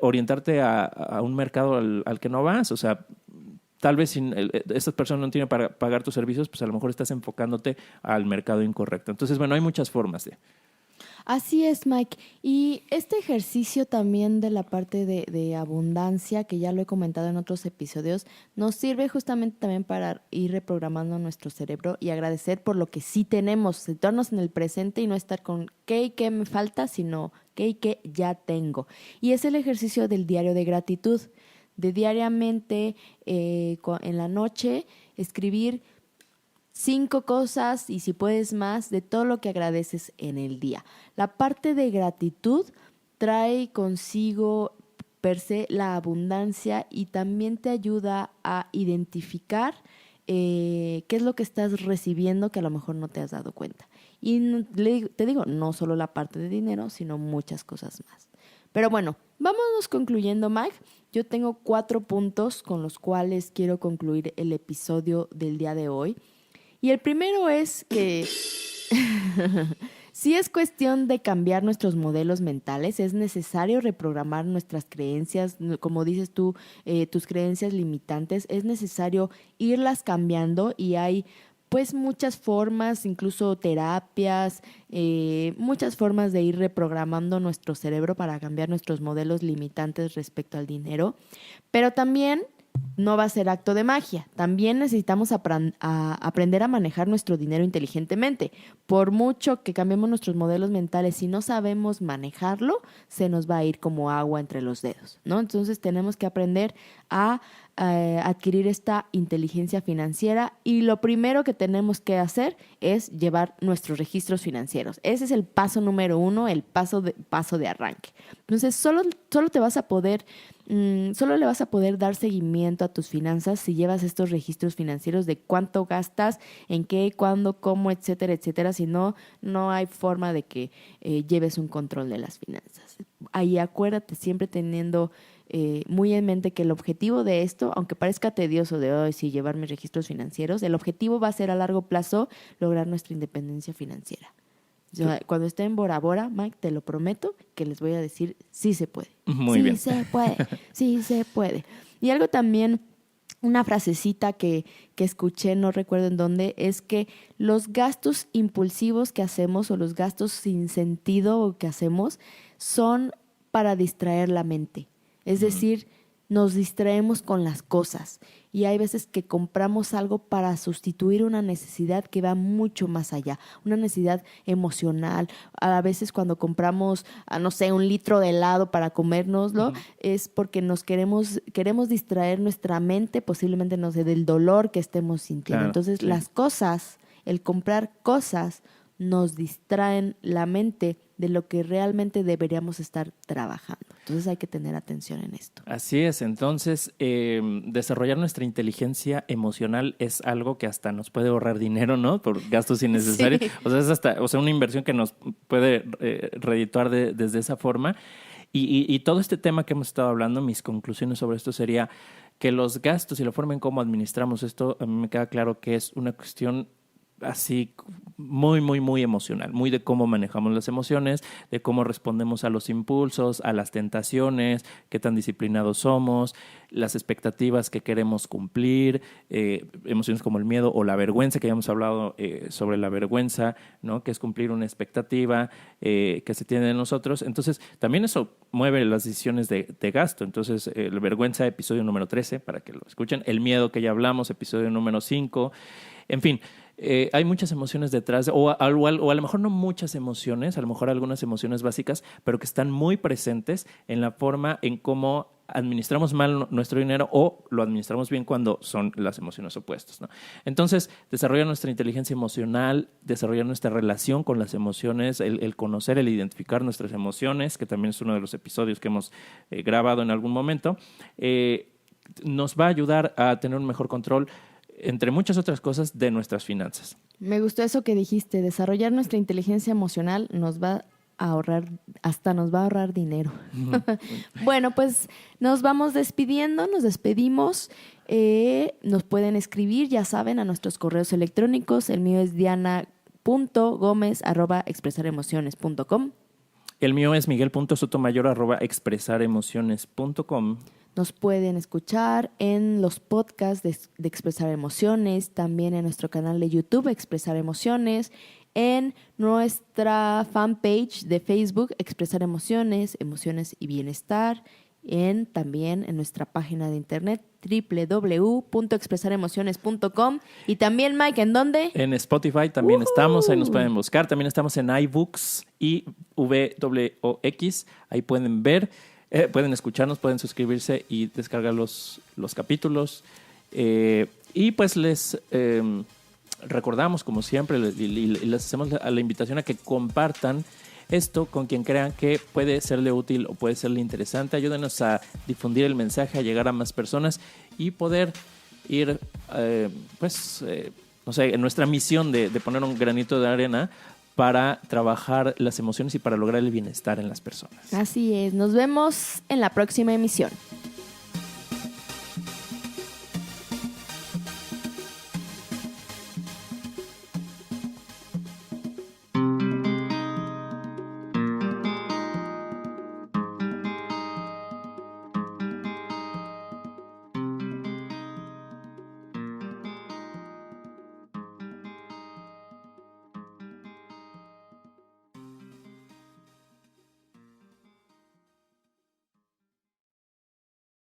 orientarte a un mercado al que no vas. O sea, tal vez si estas personas no tienen para pagar tus servicios, pues a lo mejor estás enfocándote al mercado incorrecto. Entonces, bueno, hay muchas formas de... Así es, Mike. Y este ejercicio también de la parte de abundancia, que ya lo he comentado en otros episodios, nos sirve justamente también para ir reprogramando nuestro cerebro y agradecer por lo que sí tenemos, situarnos en el presente y no estar con qué y qué me falta, sino qué y qué ya tengo. Y es el ejercicio del diario de gratitud, de diariamente en la noche escribir 5 cosas, y si puedes más, de todo lo que agradeces en el día. La parte de gratitud trae consigo per se la abundancia, y también te ayuda a identificar qué es lo que estás recibiendo que a lo mejor no te has dado cuenta. Y te digo, no solo la parte de dinero, sino muchas cosas más. Pero bueno, vámonos concluyendo, Mike. Yo tengo 4 puntos con los cuales quiero concluir el episodio del día de hoy. Y el primero es que sí es cuestión de cambiar nuestros modelos mentales, es necesario reprogramar nuestras creencias, como dices tú, tus creencias limitantes, es necesario irlas cambiando, y hay pues muchas formas, incluso terapias, muchas formas de ir reprogramando nuestro cerebro para cambiar nuestros modelos limitantes respecto al dinero, pero también no va a ser acto de magia. También necesitamos aprender a manejar nuestro dinero inteligentemente. Por mucho que cambiemos nuestros modelos mentales, si no sabemos manejarlo, se nos va a ir como agua entre los dedos, ¿no? Entonces tenemos que aprender a adquirir esta inteligencia financiera, y lo primero que tenemos que hacer es llevar nuestros registros financieros. Ese es el paso número 1, el paso de arranque. Entonces solo le vas a poder dar seguimiento a tus finanzas si llevas estos registros financieros de cuánto gastas, en qué, cuándo, cómo, etcétera, etcétera. Si no, no hay forma de que lleves un control de las finanzas. Ahí acuérdate, siempre teniendo muy en mente que el objetivo de esto, aunque parezca tedioso de hoy sí llevar mis registros financieros, el objetivo va a ser a largo plazo lograr nuestra independencia financiera. O sea, cuando esté en Bora Bora, Mike, te lo prometo que les voy a decir sí se puede. Muy bien. Sí se puede, sí se puede. Y algo también, una frasecita que escuché, no recuerdo en dónde, es que los gastos impulsivos que hacemos o los gastos sin sentido que hacemos son para distraer la mente. Es decir, nos distraemos con las cosas y hay veces que compramos algo para sustituir una necesidad que va mucho más allá, una necesidad emocional. A veces cuando compramos, no sé, 1 litro de helado para comérnoslo, es porque nos queremos distraer nuestra mente, posiblemente, no sé, del dolor que estemos sintiendo. Claro, Entonces, sí. las cosas, el comprar cosas, nos distraen la mente de lo que realmente deberíamos estar trabajando. Entonces hay que tener atención en esto. Así es, entonces desarrollar nuestra inteligencia emocional es algo que hasta nos puede ahorrar dinero, ¿no? Por gastos innecesarios. Sí. O sea, es hasta, o sea, una inversión que nos puede redituar desde esa forma. Y todo este tema que hemos estado hablando, mis conclusiones sobre esto sería que los gastos y la forma en cómo administramos esto, a mí me queda claro que es una cuestión así muy, muy, muy emocional, muy de cómo manejamos las emociones, de cómo respondemos a los impulsos, a las tentaciones, qué tan disciplinados somos, las expectativas que queremos cumplir, emociones como el miedo o la vergüenza, que ya hemos hablado sobre la vergüenza, ¿no? Que es cumplir una expectativa que se tiene de nosotros. Entonces, también eso mueve las decisiones de gasto. Entonces, la vergüenza, episodio número 13, para que lo escuchen. El miedo, que ya hablamos, episodio número 5. En fin, hay muchas emociones detrás, o a lo mejor no muchas emociones, a lo mejor algunas emociones básicas, pero que están muy presentes en la forma en cómo administramos mal nuestro dinero o lo administramos bien cuando son las emociones opuestas, ¿no? Entonces, desarrollar nuestra inteligencia emocional, desarrollar nuestra relación con las emociones, el conocer, el identificar nuestras emociones, que también es uno de los episodios que hemos grabado en algún momento, nos va a ayudar a tener un mejor control, entre muchas otras cosas, de nuestras finanzas. Me gustó eso que dijiste, desarrollar nuestra inteligencia emocional nos va a ahorrar dinero. Bueno, pues nos vamos despidiendo, nos despedimos. Nos pueden escribir, ya saben, a nuestros correos electrónicos. El mío es diana.gomez@expresaremociones.com. El mío es miguel.sotomayor@expresaremociones.com. Nos pueden escuchar en los podcasts de Expresar Emociones, también en nuestro canal de YouTube, Expresar Emociones, en nuestra fanpage de Facebook, Expresar Emociones, Emociones y Bienestar, también en nuestra página de internet, www.expresaremociones.com. Y también, Mike, ¿en dónde? En Spotify también estamos, ahí nos pueden buscar. También estamos en iBooks y VWOX, ahí pueden ver. Pueden escucharnos, pueden suscribirse y descargar los capítulos. Y pues les recordamos, como siempre, y les hacemos la invitación a que compartan esto con quien crean que puede serle útil o puede serle interesante. Ayúdenos a difundir el mensaje, a llegar a más personas y poder ir, no sé, en nuestra misión de poner un granito de arena para trabajar las emociones y para lograr el bienestar en las personas. Así es, nos vemos en la próxima emisión.